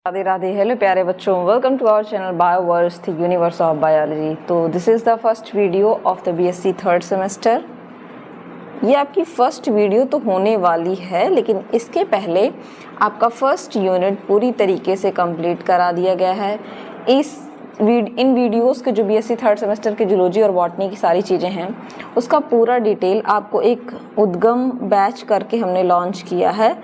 Radhe Radhe. Hello प्यारे बच्चों, welcome to our channel Bioverse the universe of biology. तो this is the first video of the BSc third semester. ये आपकी first video तो होने वाली है, लेकिन इसके पहले आपका फर्स्ट यूनिट पूरी तरीके से कंप्लीट करा दिया गया है। इन वीडियोस के जो बीएससी थर्ड सेमेस्टर के जूलॉजी और बॉटनी की सारी चीज़ें हैं, उसका पूरा डिटेल आपको एक उद्गम बैच करके हमने लॉन्च किया है।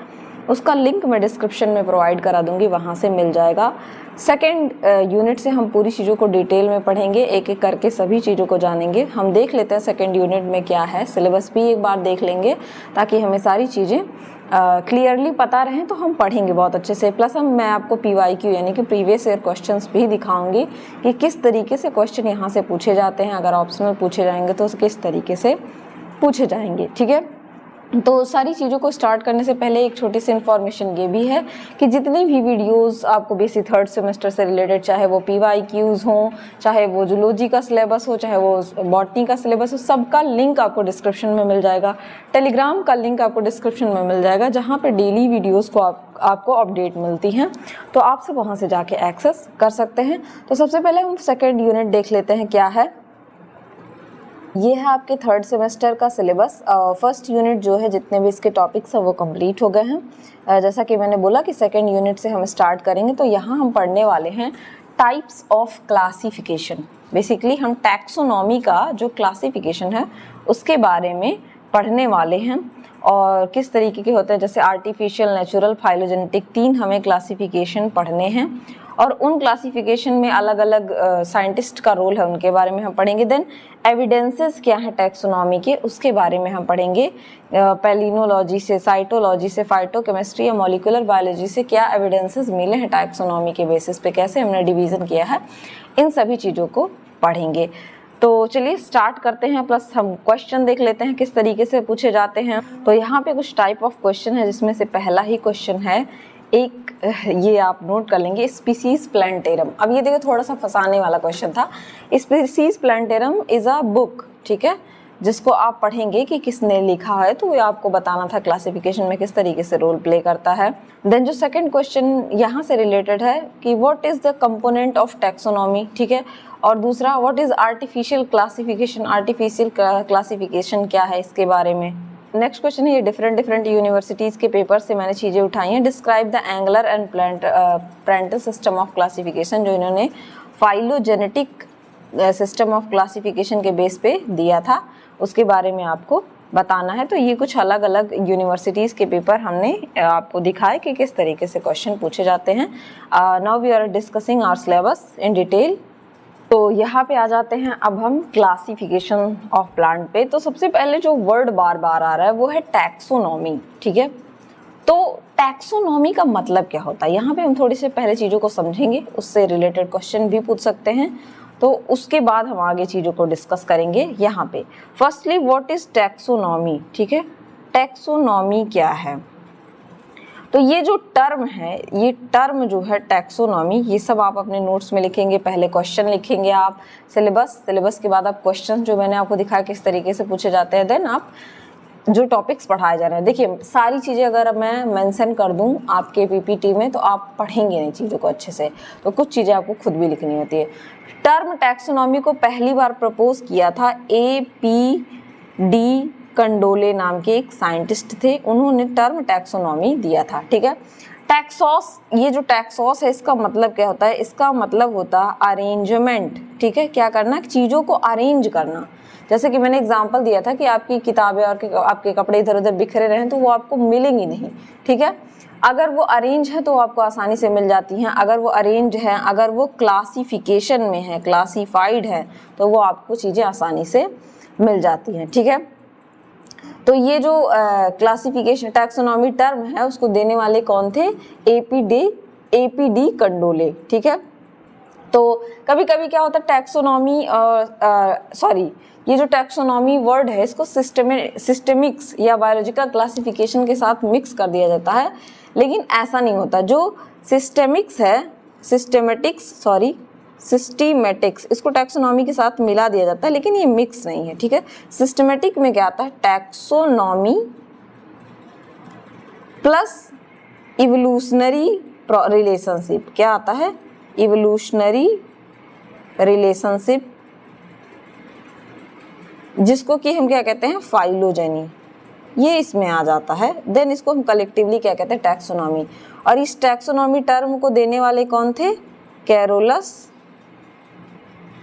उसका लिंक मैं डिस्क्रिप्शन में प्रोवाइड करा दूंगी, वहाँ से मिल जाएगा। सेकेंड यूनिट से हम पूरी चीज़ों को डिटेल में पढ़ेंगे, एक एक करके सभी चीज़ों को जानेंगे। हम देख लेते हैं सेकेंड यूनिट में क्या है, सिलेबस भी एक बार देख लेंगे ताकि हमें सारी चीज़ें क्लियरली पता रहें, तो हम पढ़ेंगे बहुत अच्छे से। प्लस मैं आपको PYQ यानी कि प्रीवियस ईयर क्वेश्चंस भी दिखाऊंगी कि किस तरीके से क्वेश्चन यहाँ से पूछे जाते हैं। अगर ऑप्शनल पूछे जाएंगे तो किस तरीके से पूछे जाएंगे, ठीक है। तो सारी चीज़ों को स्टार्ट करने से पहले एक छोटी सी इन्फॉर्मेशन ये भी है कि जितनी भी वीडियोस आपको बीएससी थर्ड सेमेस्टर से रिलेटेड, चाहे वो PYQs हों, चाहे वो जूलॉजी का सिलेबस हो, चाहे वो बॉटनी का सिलेबस हो, सबका लिंक आपको डिस्क्रिप्शन में मिल जाएगा। टेलीग्राम का लिंक आपको डिस्क्रिप्शन में मिल जाएगा, जहाँ पर डेली वीडियोज़ को आपको अपडेट मिलती हैं, तो आप सब वहाँ से जाके एक्सेस कर सकते हैं। तो सबसे पहले हम सेकेंड यूनिट देख लेते हैं क्या है। ये है आपके थर्ड सेमेस्टर का सिलेबस। फर्स्ट यूनिट जो है, जितने भी इसके टॉपिक्स हैं वो कंप्लीट हो गए हैं। जैसा कि मैंने बोला कि सेकेंड यूनिट से हम स्टार्ट करेंगे, तो यहाँ हम पढ़ने वाले हैं टाइप्स ऑफ क्लासिफिकेशन। बेसिकली हम टैक्सोनॉमी का जो क्लासिफिकेशन है उसके बारे में पढ़ने वाले हैं, और किस तरीके के होते हैं। जैसे आर्टिफिशियल, नेचुरल, फाइलोजेनेटिक, 3 हमें क्लासिफिकेशन पढ़ने हैं, और उन क्लासिफिकेशन में अलग अलग साइंटिस्ट का रोल है, उनके बारे में हम पढ़ेंगे। देन एविडेंसेस क्या है टैक्सोनॉमी के, उसके बारे में हम पढ़ेंगे। पैलिनोलॉजी से, साइटोलॉजी से, फाइटोकेमिस्ट्री या मॉलिक्यूलर बायोलॉजी से क्या एविडेंसेस मिले हैं टैक्सोनॉमी के बेसिस पे, कैसे हमने डिवीज़न किया है, इन सभी चीज़ों को पढ़ेंगे। तो चलिए स्टार्ट करते हैं। प्लस हम क्वेश्चन देख लेते हैं किस तरीके से पूछे जाते हैं। तो यहाँ पे कुछ टाइप ऑफ क्वेश्चन है, जिसमें से पहला ही क्वेश्चन है, एक ये आप नोट कर लेंगे, स्पीसीज प्लांटेरम। अब ये देखो, थोड़ा सा फंसाने वाला क्वेश्चन था। Species plantarum is a book, ठीक है, जिसको आप पढ़ेंगे कि किसने लिखा है, तो ये आपको बताना था क्लासिफिकेशन में किस तरीके से रोल प्ले करता है। देन जो सेकंड क्वेश्चन यहाँ से रिलेटेड है कि what is the component of taxonomy, ठीक है, और दूसरा what is artificial classification, artificial classification क्या है, इसके बारे में। नेक्स्ट क्वेश्चन है, ये डिफरेंट यूनिवर्सिटीज़ के पेपर से मैंने चीज़ें उठाई हैं। Describe the angular and plantar system of classification, जो इन्होंने फाइलोजेनेटिक सिस्टम ऑफ क्लासिफिकेशन के बेस पे दिया था, उसके बारे में आपको बताना है। तो ये कुछ अलग अलग यूनिवर्सिटीज़ के पेपर हमने आपको दिखाए कि किस तरीके से क्वेश्चन पूछे जाते हैं। Now we are discussing our syllabus in detail. तो यहाँ पे आ जाते हैं अब हम क्लासिफिकेशन ऑफ प्लांट पे। तो सबसे पहले जो वर्ड बार बार आ रहा है वो है टैक्सोनॉमी, ठीक है। तो टैक्सोनॉमी का मतलब क्या होता है, यहाँ पे हम थोड़ी से पहले चीज़ों को समझेंगे, उससे रिलेटेड क्वेश्चन भी पूछ सकते हैं, तो उसके बाद हम आगे चीज़ों को डिस्कस करेंगे। यहाँ पे फर्स्टली व्हाट इज टैक्सोनॉमी, ठीक है, टैक्सोनॉमी क्या है। तो ये जो टर्म है, ये टर्म जो है टैक्सोनॉमी, ये सब आप अपने नोट्स में लिखेंगे। पहले क्वेश्चन लिखेंगे आप, सिलेबस के बाद आप क्वेश्चन जो मैंने आपको दिखाया किस तरीके से पूछे जाते हैं, देन आप जो टॉपिक्स पढ़ाए जा रहे हैं। देखिए, सारी चीज़ें अगर मैं मेंशन कर दूं आपके PPT में, तो आप पढ़ेंगे नहीं चीज़ों को अच्छे से, तो कुछ चीज़ें आपको खुद भी लिखनी होती है। टर्म टैक्सोनॉमी को पहली बार प्रपोज किया था APD कंडोले नाम के एक साइंटिस्ट थे, उन्होंने टर्म टैक्सोनॉमी दिया था, ठीक है। टैक्सॉस, ये जो टैक्सॉस है, इसका मतलब क्या होता है, इसका मतलब होता है अरेंजमेंट, ठीक है, क्या करना, चीज़ों को अरेंज करना। जैसे कि मैंने एग्जांपल दिया था कि आपकी किताबें और आपके कपड़े इधर उधर बिखरे रहे तो वो आपको मिलेंगी नहीं, ठीक है। अगर वो अरेंज है तो आपको आसानी से मिल जाती हैं। अगर वो अरेंज है, अगर वो क्लासिफिकेशन में है, क्लासिफाइड है, तो वो आपको चीज़ें आसानी से मिल जाती हैं, ठीक है। तो ये जो क्लासिफिकेशन टैक्सोनॉमी टर्म है, उसको देने वाले कौन थे, APD कंडोले, ठीक है। तो कभी कभी क्या होता है, टैक्सोनॉमी और ये जो टैक्सोनॉमी वर्ड है, इसको सिस्टेमिक्स या बायोलॉजिकल क्लासिफिकेशन के साथ मिक्स कर दिया जाता है, लेकिन ऐसा नहीं होता। जो सिस्टेमिक्स है, सिस्टीमेटिक्स, इसको टैक्सोनॉमी के साथ मिला दिया जाता है, लेकिन ये मिक्स नहीं है, ठीक है। सिस्टेमेटिक में क्या आता है, टैक्सोनॉमी प्लस इवोल्यूशनरी रिलेशनशिप, क्या आता है, इवोल्यूशनरी रिलेशनशिप, जिसको कि हम क्या कहते हैं, फाइलोजेनी, ये इसमें आ जाता है। देन इसको हम कलेक्टिवली क्या कहते हैं, टैक्सोनॉमी। और इस टैक्सोनॉमी टर्म को देने वाले कौन थे, कैरोलस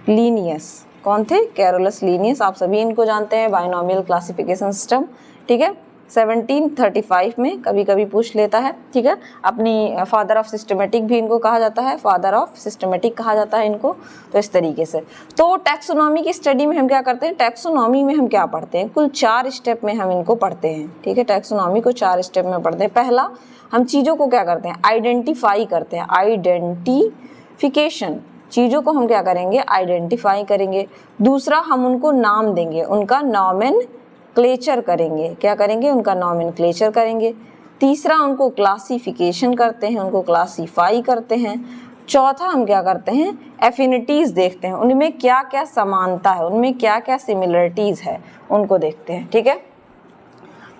लीनियस। कौन थे, कैरोलस लीनियस। आप सभी इनको जानते हैं, बाइनोमियल क्लासिफिकेशन सिस्टम, ठीक है। 1735 में कभी कभी पूछ लेता है, ठीक है। अपनी फादर ऑफ सिस्टमेटिक भी इनको कहा जाता है, फादर ऑफ सिस्टमेटिक कहा जाता है इनको। तो इस तरीके से तो टैक्सोनॉमी की स्टडी में हम क्या करते हैं, टैक्सोनॉमी में हम क्या पढ़ते हैं, कुल 4 स्टेप में हम इनको पढ़ते हैं, ठीक है। टैक्सोनॉमी को 4 स्टेप में पढ़ते हैं। पहला, हम चीज़ों को क्या करते हैं, आइडेंटिफाई करते हैं, आइडेंटिफिकेशन, चीज़ों को हम क्या करेंगे, आइडेंटिफाई करेंगे। दूसरा, हम उनको नाम देंगे, उनका नॉमेनक्लेचर करेंगे, क्या करेंगे, उनका नॉमेनक्लेचर करेंगे। तीसरा, उनको क्लासिफिकेशन करते हैं, उनको क्लासीफाई करते हैं। चौथा, हम क्या करते हैं, एफिनिटीज़ देखते हैं, उनमें क्या क्या समानता है, उनमें क्या क्या सिमिलरिटीज़ है, उनको देखते हैं, ठीक है।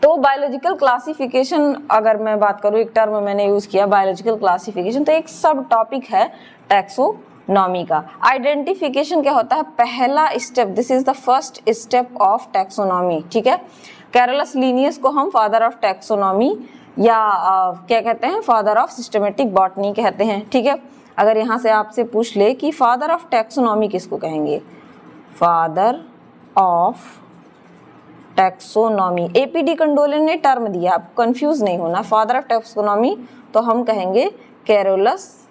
तो बायोलॉजिकल क्लासिफिकेशन, अगर मैं बात करूँ, एक टर्म मैंने यूज़ किया बायोलॉजिकल क्लासिफिकेशन, तो एक सब टॉपिक है टैक्सोनॉमी का। आइडेंटिफिकेशन क्या होता है, पहला step, this is the first step of taxonomy, ठीक है। कैरोलस लीनियस को हम फादर ऑफ टैक्सोनॉमी या क्या कहते हैं, फादर ऑफ सिस्टमेटिक बॉटनी कहते हैं, ठीक है। अगर यहाँ से आपसे पूछ ले कि फादर ऑफ टैक्सोनॉमी किसको कहेंगे, फादर ऑफ टैक्सोनॉमी, एपीडी कंडोलेन ने टर्म दिया, आप कंफ्यूज नहीं होना। फादर ऑफ टैक्सोनॉमी तो हम कहेंगे कैरोलस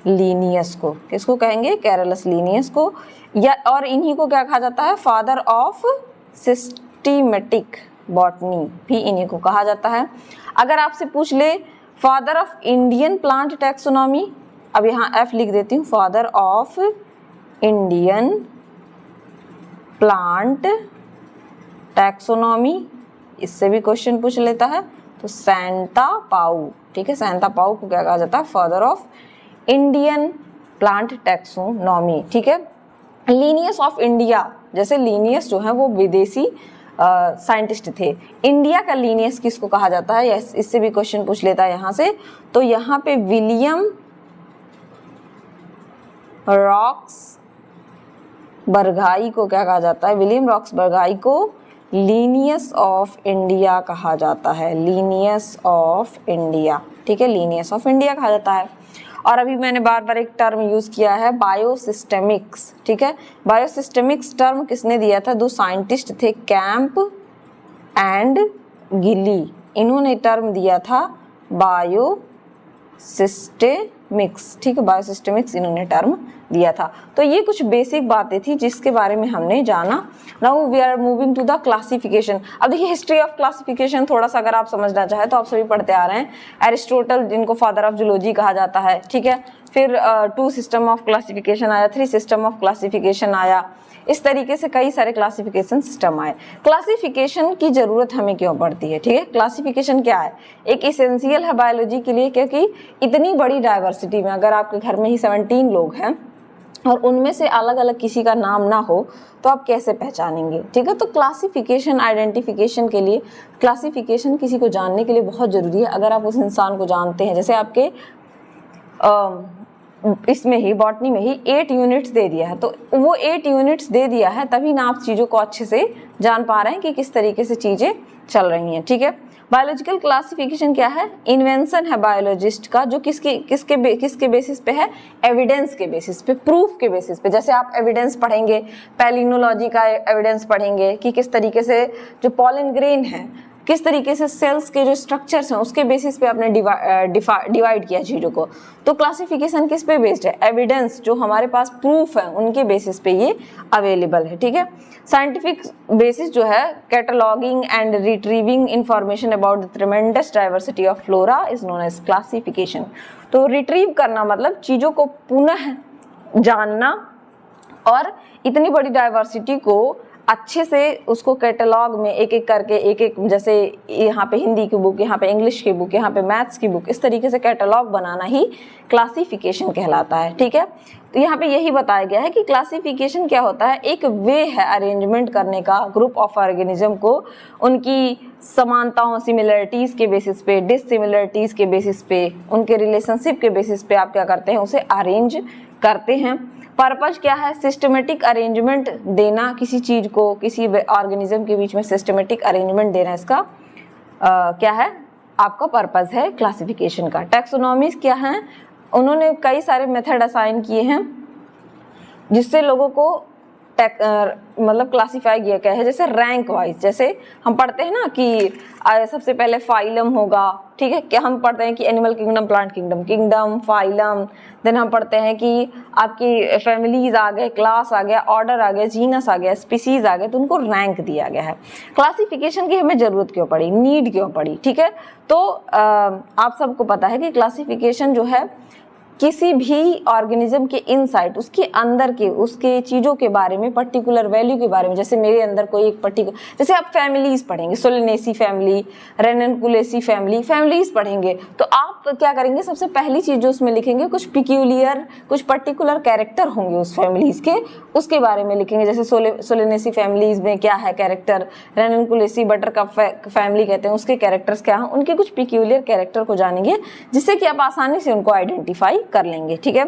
लीनियस को, किसको कहेंगे, कैरोलस लीनियस को। या और इन्हीं को क्या कहा जाता है, फादर ऑफ सिस्टमेटिक बॉटनी भी इन्हीं को कहा जाता है। अगर आपसे पूछ ले father of Indian plant taxonomy, अब यहाँ एफ लिख देती हूँ, father of Indian plant taxonomy, इससे भी क्वेश्चन पूछ लेता है, तो सैंता पाउ, ठीक है। सैंता पाउ को क्या कहा जाता है, father of Indian plant taxonomy, ठीक है। लीनियस ऑफ इंडिया, जैसे लीनियस जो है वो विदेशी साइंटिस्ट थे, इंडिया का लीनियस किसको कहा जाता है, यस, इससे भी क्वेश्चन पूछ लेता है यहाँ से। तो यहाँ पे विलियम रॉक्स बर्गाई को क्या कहा जाता है, विलियम रॉक्स बर्गाई को लीनियस ऑफ इंडिया कहा जाता है, लीनियस ऑफ इंडिया, ठीक है, लीनियस ऑफ इंडिया कहा जाता है। और अभी मैंने बार बार एक टर्म यूज़ किया है, बायोसिस्टेमिक्स, ठीक है। बायोसिस्टेमिक्स टर्म किसने दिया था, 2 साइंटिस्ट थे, कैंप एंड गिली, इन्होंने टर्म दिया था बायोसिस्टेमिक्स, ठीक है, बायोसिस्टेमिक्स इन्होंने टर्म दिया था। तो ये कुछ बेसिक बातें थी जिसके बारे में हमने जाना। Now we are moving to the classification. अब देखिए, हिस्ट्री ऑफ क्लासिफिकेशन थोड़ा सा अगर आप समझना चाहे तो आप सभी पढ़ते आ रहे हैं। एरिस्टोटल, जिनको फादर ऑफ जूलॉजी कहा जाता है, ठीक है। फिर 2 सिस्टम ऑफ क्लासिफिकेशन आया, 3 सिस्टम ऑफ क्लासिफिकेशन आया, इस तरीके से कई सारे क्लासिफिकेशन सिस्टम आए। क्लासिफिकेशन की जरूरत हमें क्यों पड़ती है, ठीक है। क्लासिफिकेशन क्या है, एक इसेंशियल है बायोलॉजी के लिए, क्योंकि इतनी बड़ी डाइवर्सिटी में अगर आपके घर में ही 17 लोग हैं और उनमें से अलग अलग किसी का नाम ना हो तो आप कैसे पहचानेंगे, ठीक है। तो क्लासिफिकेशन, आइडेंटिफिकेशन के लिए, क्लासिफिकेशन किसी को जानने के लिए बहुत ज़रूरी है। अगर आप उस इंसान को जानते हैं, जैसे आपके इसमें ही बॉटनी में ही 8 यूनिट्स दे दिया है, तो वो 8 यूनिट्स दे दिया है तभी ना आप चीज़ों को अच्छे से जान पा रहे हैं कि किस तरीके से चीज़ें चल रही हैं, ठीक है। बायोलॉजिकल क्लासिफिकेशन क्या है, इन्वेंशन है बायोलॉजिस्ट का, जो किसके बेसिस पे है, एविडेंस के बेसिस पे, प्रूफ के बेसिस पे। जैसे आप एविडेंस पढ़ेंगे, पैलिनोलॉजी का एविडेंस पढ़ेंगे कि किस तरीके से जो पॉलन ग्रेन है, किस तरीके से सेल्स के जो स्ट्रक्चर्स हैं उसके बेसिस पे आपने डिवाइड किया चीज़ों को। तो क्लासिफिकेशन किस पे बेस्ड है, एविडेंस, जो हमारे पास प्रूफ है उनके बेसिस पे ये अवेलेबल है, ठीक है। साइंटिफिक बेसिस जो है, cataloguing and retrieving information about the tremendous diversity of flora is known as classification. तो रिट्रीव करना मतलब चीज़ों को पुनः जानना और इतनी बड़ी डाइवर्सिटी को अच्छे से उसको कैटलॉग में एक एक करके एक जैसे यहाँ पे हिंदी की बुक, यहाँ पे इंग्लिश की बुक, यहाँ पे मैथ्स की बुक, इस तरीके से कैटलॉग बनाना ही क्लासिफिकेशन कहलाता है। ठीक है, तो यहाँ पे यही बताया गया है कि क्लासिफिकेशन क्या होता है, एक वे है अरेंजमेंट करने का ग्रुप ऑफ ऑर्गेनिज्म को उनकी समानताओं सिमिलरिटीज के बेसिस पे, डिससिमिलरिटीज के बेसिस पे, उनके रिलेशनशिप के बेसिस पे आप क्या करते हैं, उसे अरेंज करते हैं। पर्पज क्या है, सिस्टमेटिक अरेंजमेंट देना किसी चीज को, किसी ऑर्गेनिज्म के बीच में सिस्टमेटिक अरेंजमेंट देना, इसका क्या है, आपका पर्पज है क्लासिफिकेशन का। टैक्सोनॉमीज क्या है, उन्होंने कई सारे मेथड असाइन किए हैं जिससे लोगों को मतलब क्लासिफाई किया गया है, जैसे रैंक वाइज। जैसे हम पढ़ते हैं ना कि सबसे पहले फाइलम होगा, ठीक है, क्या हम पढ़ते हैं कि animal kingdom, plant kingdom, kingdom, phylum, then हम पढ़ते हैं कि आपकी फैमिलीज आ गए, क्लास आ गया, ऑर्डर आ गया, जीनस आ गया, स्पीसीज आ गए, तो उनको रैंक दिया गया है। क्लासिफिकेशन की हमें जरूरत क्यों पड़ी, नीड क्यों पड़ी, ठीक है, तो आप सबको पता है कि क्लासिफिकेशन जो है किसी भी ऑर्गेनिज्म के इनसाइड, उसके अंदर के उसके चीज़ों के बारे में, पर्टिकुलर वैल्यू के बारे में, जैसे मेरे अंदर कोई एक पर्टिकुलर, जैसे आप फैमिलीज पढ़ेंगे, सोलेनेसी फैमिली, रेननकुलेसी फैमिली, फैमिलीज पढ़ेंगे, तो आप क्या करेंगे, सबसे पहली चीज़ जो उसमें लिखेंगे, कुछ पिक्यूलियर, कुछ पर्टिकुलर कैरेक्टर होंगे उस फैमिलीज के, उसके बारे में लिखेंगे। जैसे सोलेनेसी फैमिलीज में क्या है कैरेक्टर, रेननकुलेसी बटरकप फैमिली कहते हैं, उसके कैरेक्टर्स क्या हैं, उनके कुछ पिक्यूलियर कैरेक्टर को जानेंगे, जिससे कि आप आसानी से उनको आइडेंटिफाई कर लेंगे। ठीक है,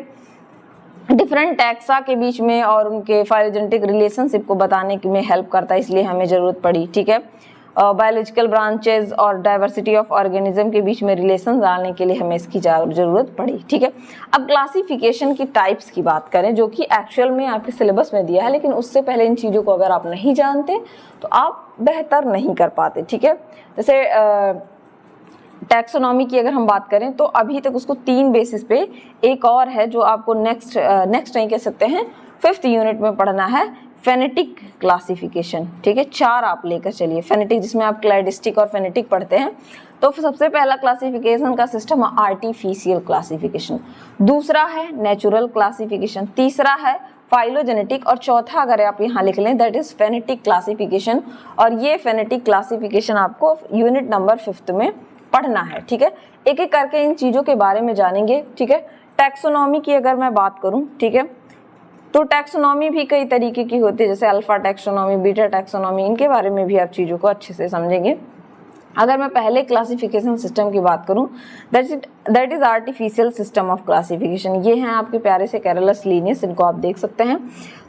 डिफरेंट टैक्सा के बीच में और उनके फाइलोजेनेटिक रिलेशनशिप को बताने में हेल्प करता है, इसलिए हमें जरूरत पड़ी। ठीक है, बायोलॉजिकल ब्रांचेस और डाइवर्सिटी ऑफ ऑर्गेनिज्म के बीच में रिलेशन डालने के लिए हमें इसकी जरूरत पड़ी। ठीक है, अब क्लासिफिकेशन की टाइप्स की बात करें, जो कि एक्चुअल में आपके सिलेबस में दिया है, लेकिन उससे पहले इन चीज़ों को अगर आप नहीं जानते तो आप बेहतर नहीं कर पाते। ठीक है, जैसे टैक्सोनॉमी की अगर हम बात करें तो अभी तक उसको 3 बेसिस पे, एक और है जो आपको नेक्स्ट नहीं कह सकते हैं, 5th यूनिट में पढ़ना है, फेनेटिक क्लासिफिकेशन। ठीक है, 4 आप लेकर चलिए, फेनेटिक जिसमें आप क्लैडिस्टिक और फेनेटिक पढ़ते हैं। तो सबसे पहला क्लासिफिकेशन का सिस्टम आर्टिफिशियल क्लासिफिकेशन, दूसरा है नेचुरल क्लासिफिकेशन, तीसरा है फाइलोजेनेटिक, और चौथा अगर आप यहाँ लिख लें दैट इज फेनेटिक क्लासिफिकेशन। और ये फेनेटिक क्लासिफिकेशन आपको यूनिट नंबर 5th में पढ़ना है। ठीक है, एक एक करके इन चीज़ों के बारे में जानेंगे। ठीक है, टैक्सोनॉमी की अगर मैं बात करूं, ठीक है, तो टैक्सोनॉमी भी कई तरीके की होती है, जैसे अल्फा टैक्सोनॉमी, बीटा टैक्सोनॉमी, इनके बारे में भी आप चीज़ों को अच्छे से समझेंगे। अगर मैं पहले क्लासिफिकेशन सिस्टम की बात करूं, that is artificial system of classification. ये हैं आपके प्यारे से कैरोलस लीनियस, इनको आप देख सकते हैं।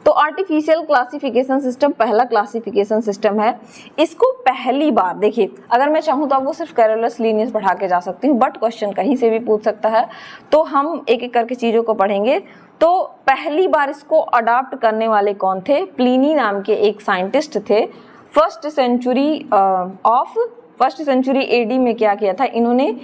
तो आर्टिफिशियल क्लासिफिकेशन सिस्टम पहला क्लासिफिकेशन सिस्टम है। इसको पहली बार देखिए, अगर मैं चाहूँ तो आपको सिर्फ कैरोलस लीनियस पढ़ा के जा सकती हूँ, बट क्वेश्चन कहीं से भी पूछ सकता है, तो हम एक एक करके चीज़ों को पढ़ेंगे। तो पहली बार इसको अडॉप्ट करने वाले कौन थे, प्लिनी नाम के एक साइंटिस्ट थे। फर्स्ट सेंचुरी एडी में क्या किया था, इन्होंने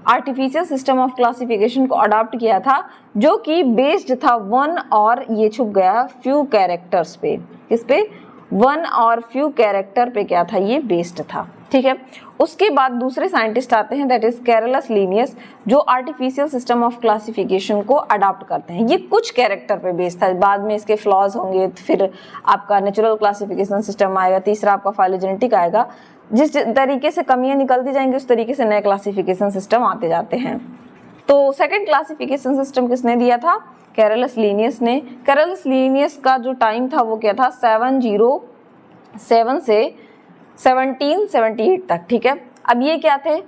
आर्टिफिशियल सिस्टम ऑफ क्लासिफिकेशन को अडॉप्ट किया था, जो कि बेस्ड था 1 और ये छुप गया फ्यू कैरेक्टर्स पे, किस पे, 1 और फ्यू कैरेक्टर पे क्या था, ये बेस्ड था। ठीक है, उसके बाद दूसरे साइंटिस्ट आते हैं, दैट इज कैरोलस लीनियस, जो आर्टिफिशियल सिस्टम ऑफ क्लासिफिकेशन को अडॉप्ट करते हैं। ये कुछ कैरेक्टर पे बेस्ड था, बाद में इसके फ्लॉज होंगे, फिर आपका नेचुरल क्लासिफिकेशन सिस्टम आएगा, तीसरा आपका फाइलोजेनेटिक आएगा। जिस तरीके से कमियां निकलती जाएंगी उस तरीके से नए क्लासिफिकेशन सिस्टम आते जाते हैं। तो सेकंड क्लासिफिकेशन सिस्टम किसने दिया था, कैरोलस लीनियस ने। कैरोलस लीनियस का जो टाइम था वो क्या था, 707 से 1778 तक। ठीक है, अब ये क्या थे,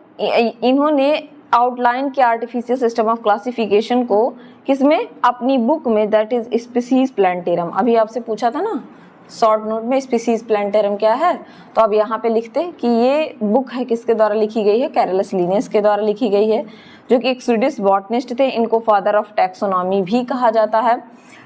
इन्होंने आउटलाइन किया आर्टिफिशियल सिस्टम ऑफ क्लासिफिकेशन को, किसमें, अपनी बुक में, दैट इज स्पीसीज प्लांटेरम। अभी आपसे पूछा था ना शॉर्ट नोट में स्पीसीज प्लांटेरम क्या है, तो अब यहाँ पे लिखते हैं कि ये बुक है किसके द्वारा लिखी गई है, कैरोलस लीनियस के द्वारा लिखी गई है, जो कि एक स्वीडिश बॉटनिस्ट थे। इनको फादर ऑफ टैक्सोनॉमी भी कहा जाता है।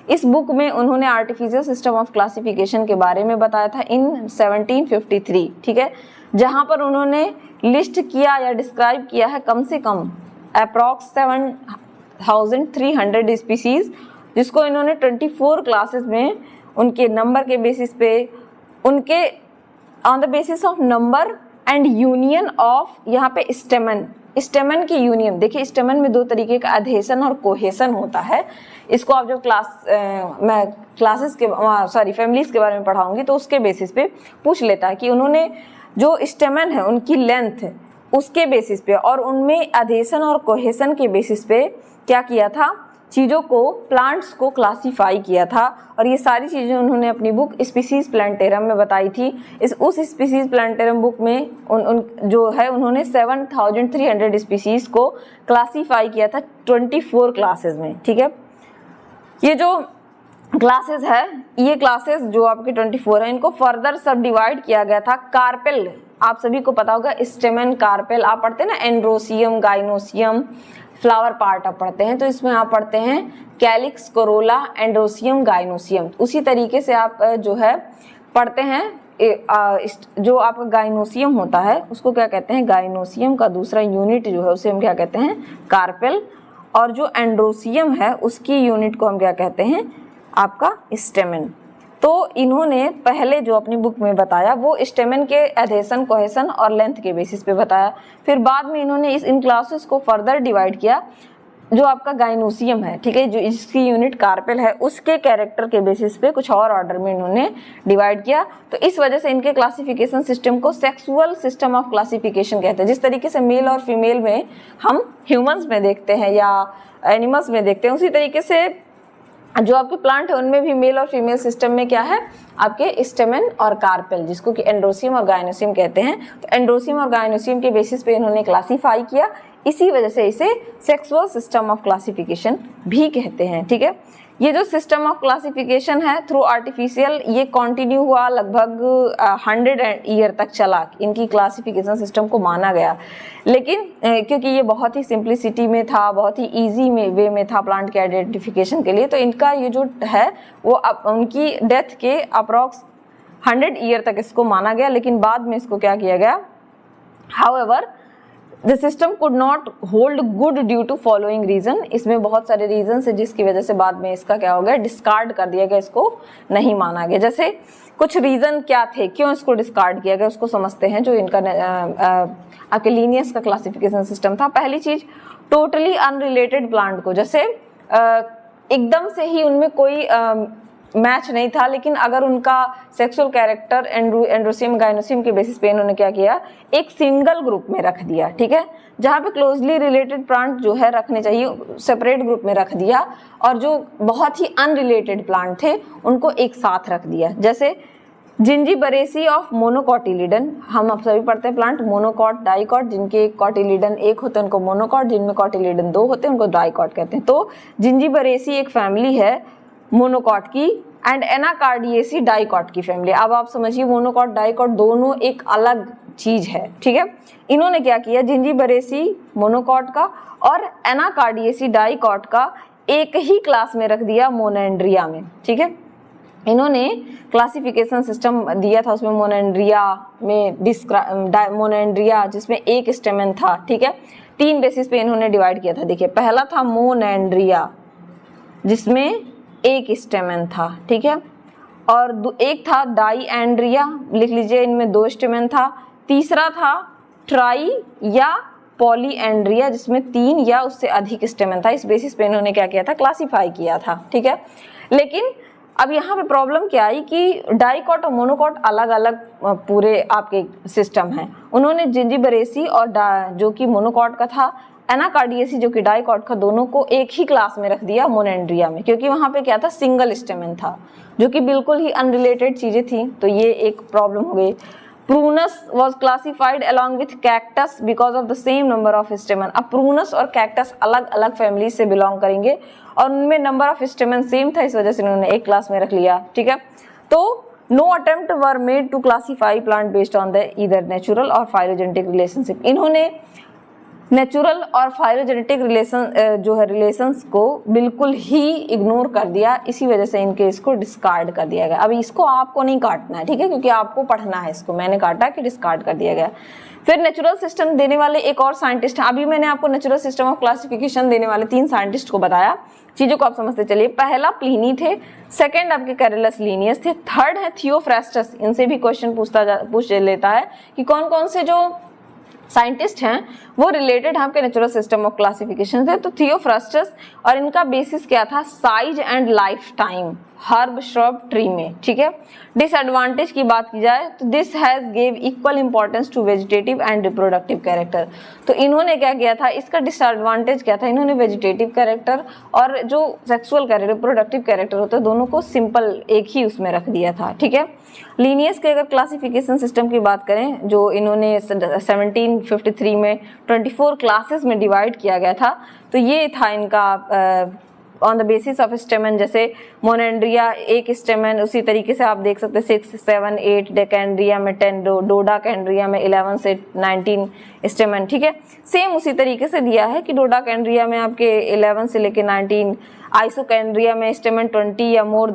इस बुक में उन्होंने आर्टिफिशियल सिस्टम ऑफ क्लासिफिकेशन के बारे में बताया था इन 1753। ठीक है, जहाँ पर उन्होंने लिस्ट किया या डिस्क्राइब किया है कम से कम अप्रॉक्स 7300 स्पीसीज, जिसको इन्होंने 24 क्लासेस में उनके नंबर के बेसिस पे, उनके on the basis of number and union of यहाँ पे स्टेमन, स्टेमन की यूनियन, देखिए स्टेमन में दो तरीके का अधेशन और कोहेशन होता है। इसको आप जब मैं क्लासेस के फैमिलीज के बारे में पढ़ाऊंगी तो उसके बेसिस पे पूछ लेता है कि उन्होंने जो स्टेमन है उनकी लेंथ उसके बेसिस पे और उनमें अधेशन और कोहेशन के बेसिस पे क्या किया था, चीज़ों को, प्लांट्स को क्लासीफाई किया था। और ये सारी चीज़ें उन्होंने अपनी बुक स्पीसीज प्लांटेरम में बताई थी। उस स्पीसीज प्लांटेरम बुक में जो है उन्होंने 7300 स्पीसीज को क्लासीफाई किया था 24 क्लासेस में। ठीक है, ये जो क्लासेस है, ये क्लासेस जो आपके 24 है, इनको फर्दर सब डिवाइड किया गया था। कार्पेल, आप सभी को पता होगा, स्टेमन, कार्पेल आप पढ़ते हैं ना, एंड्रोसियम, गाइनोसियम, फ्लावर पार्ट आप पढ़ते हैं, तो इसमें आप पढ़ते हैं कैलिक्स, कोरोला, एंड्रोसियम, गाइनोसियम। उसी तरीके से आप जो है पढ़ते हैं जो आपका गाइनोसियम होता है उसको क्या कहते हैं, गाइनोसियम का दूसरा यूनिट जो है उसे हम क्या कहते हैं, कार्पेल। और जो एंड्रोसियम है उसकी यूनिट को हम क्या कहते हैं, आपका स्टेमन। तो इन्होंने पहले जो अपनी बुक में बताया वो स्टेमन के एधेशन, कोहेशन और लेंथ के बेसिस पे बताया। फिर बाद में इन्होंने इन क्लासेस को फर्दर डिवाइड किया। जो आपका गाइनोसियम है, ठीक है, जो इसकी यूनिट कार्पेल है, उसके कैरेक्टर के बेसिस पे कुछ और ऑर्डर में इन्होंने डिवाइड किया। तो इस वजह से इनके क्लासिफिकेशन सिस्टम को सेक्सुअल सिस्टम ऑफ क्लासिफिकेशन कहते हैं। जिस तरीके से मेल और फीमेल में हम ह्यूमंस में देखते हैं या एनिमल्स में देखते हैं, उसी तरीके से जो आपके प्लांट है उनमें भी मेल और फीमेल सिस्टम में क्या है, आपके स्टेमन और कार्पेल, जिसको कि एंड्रोसियम और गाइनोसियम कहते हैं। तो एंड्रोसियम और गाइनोसियम के बेसिस पे इन्होंने क्लासीफाई किया, इसी वजह से इसे सेक्सुअल सिस्टम ऑफ क्लासिफिकेशन भी कहते हैं। ठीक है, ये जो सिस्टम ऑफ क्लासिफिकेशन है थ्रू आर्टिफिशियल, ये कंटिन्यू हुआ लगभग 100 ईयर तक चला, इनकी क्लासिफिकेशन सिस्टम को माना गया। लेकिन क्योंकि ये बहुत ही सिंप्लिसिटी में था, बहुत ही इजी वे में था प्लांट के आइडेंटिफिकेशन के लिए, तो इनका ये जो है वो उनकी डेथ के अप्रॉक्स 100 ईयर तक इसको माना गया। लेकिन बाद में इसको क्या किया गया, however the system could not hold good due to following reason. इसमें बहुत सारे रीजन है जिसकी वजह से बाद में इसका क्या हो गया, डिस्कार्ड कर दिया गया, इसको नहीं माना गया। जैसे कुछ रीजन क्या थे, क्यों इसको डिस्कार्ड किया गया, उसको समझते हैं। जो इनका आपके लीनियस का क्लासिफिकेशन सिस्टम था, पहली चीज टोटली अनरिलेटेड प्लांट को, जैसे एकदम से ही उनमें कोई मैच नहीं था, लेकिन अगर उनका सेक्सुअल कैरेक्टर एंड्रोसियम, गाइनोसियम के बेसिस पे इन्होंने क्या किया, एक सिंगल ग्रुप में रख दिया। ठीक है, जहाँ पे क्लोजली रिलेटेड प्लांट जो है रखने चाहिए सेपरेट ग्रुप में रख दिया, और जो बहुत ही अनरिलेटेड प्लांट थे उनको एक साथ रख दिया। जैसे जिंजीबरेसी ऑफ मोनोकॉटिलिडन, हम आप सभी पढ़ते हैं प्लांट मोनोकॉट, डाइकॉट, जिनके कॉटिलिडन एक होते हैं उनको मोनोकॉट, जिनमें कॉटिलिडन 2 होते हैं उनको डाइकॉट कहते हैं। तो जिंजीबरेसी एक फैमिली है मोनोकॉट की, एंड एनाकार्डियेसी डाइकॉट की फैमिली। अब आप समझिए मोनोकॉट, डाइकॉट दोनों एक अलग चीज है। ठीक है, इन्होंने क्या किया, जिंजीबरेसी मोनोकॉट का और एनाकार्डियेसी डाइकॉट का एक ही क्लास में रख दिया, मोनेंड्रिया में। ठीक है, इन्होंने क्लासिफिकेशन सिस्टम दिया था, उसमें मोनेंड्रिया में मोनेंड्रिया जिसमें एक स्टेमन था। ठीक है, 3 बेसिस पे इन्होंने डिवाइड किया था। देखिए, पहला था मोनेंड्रिया जिसमें एक स्टेमन था। ठीक है, और एक था डाइएंड्रिया, लिख लीजिए, इनमें 2 स्टेमन था। तीसरा था ट्राई या पॉलीएंड्रिया जिसमें 3 या उससे अधिक स्टेमन था। इस बेसिस पे इन्होंने क्या किया था, क्लासीफाई किया था। ठीक है, लेकिन अब यहाँ पे प्रॉब्लम क्या आई कि डाइकॉट और मोनोकॉट अलग अलग पूरे आपके सिस्टम हैं। उन्होंने जिंजीबरेसी और जो कि मोनोकॉट का था, एनाकार्डियेसी जो कि डाइकॉट का, दोनों को एक ही क्लास में रख दिया मोनेंड्रिया में, क्योंकि वहाँ पे क्या था, सिंगल स्टेमन था, जो कि बिल्कुल ही अनरिलेटेड चीजें थी। तो ये एक प्रॉब्लम हो गई। Prunus was classified along with cactus because of the same number of स्टेमन। अब प्रूनस और कैक्टस अलग अलग फैमिली से बिलोंग करेंगे और उनमें नंबर ऑफ स्टेमन सेम था, इस वजह से इन्होंने एक क्लास में रख लिया। ठीक है, तो no attempt were made to classify plant based on the either natural और फाइलोजेनेटिक रिलेशनशिप। इन्होंने नेचुरल और फाइलोजेनेटिक रिलेशंस को बिल्कुल ही इग्नोर कर दिया, इसी वजह से इनके इसको डिस्कार्ड कर दिया गया। अभी इसको आपको नहीं काटना है, ठीक है, क्योंकि आपको पढ़ना है इसको, मैंने काटा कि डिस्कार्ड कर दिया गया। फिर नेचुरल सिस्टम देने वाले एक और साइंटिस्ट हैं। अभी मैंने आपको नेचुरल सिस्टम ऑफ क्लासिफिकेशन देने वाले 3 साइंटिस्ट को बताया। चीजों को आप समझते चलिए। पहला प्लिनी थे, सेकंड आपके कैरेलस लीनियस थे, थर्ड है थियोफ्रास्टस। इनसे भी क्वेश्चन पूछ लेता है कि कौन कौन से जो साइंटिस्ट हैं वो रिलेटेड आपके नेचुरल सिस्टम ऑफ क्लासिफिकेशन थे। तो थियोफ्रास्टस, और इनका बेसिस क्या था, size and life time herb shrub tree में, ठीक है। डिसएडवांटेज की बात की जाए तो this has give equal importance to vegetative and reproductive character. तो इन्होंने क्या किया था, इसका डिसएडवांटेज क्या था, इन्होंने वेजिटेटिव कैरेक्टर और जो सेक्सुअल कैरेक्टर, रिप्रोडक्टिव कैरेक्टर होता है, दोनों को सिंपल एक ही उसमें रख दिया था, ठीक है। लीनियस के अगर क्लासिफिकेशन सिस्टम की बात करें, जो इन्होंने 1753 में 24 क्लासेस में डिवाइड किया गया था, तो ये था इनका ऑन द बेसिस ऑफ स्टेमन। जैसे मोनेंड्रिया एक स्टेमन, उसी तरीके से आप देख सकते हैं 6, 7, 8, डेकेंड्रिया में 10, डोडाकेंड्रिया में 11 से 19 स्टेमन, ठीक है। सेम उसी तरीके से दिया है कि डोडाकेंड्रिया में आपके 11 से लेके 19, आइसोकेंड्रिया में स्टेमन 20 या मोर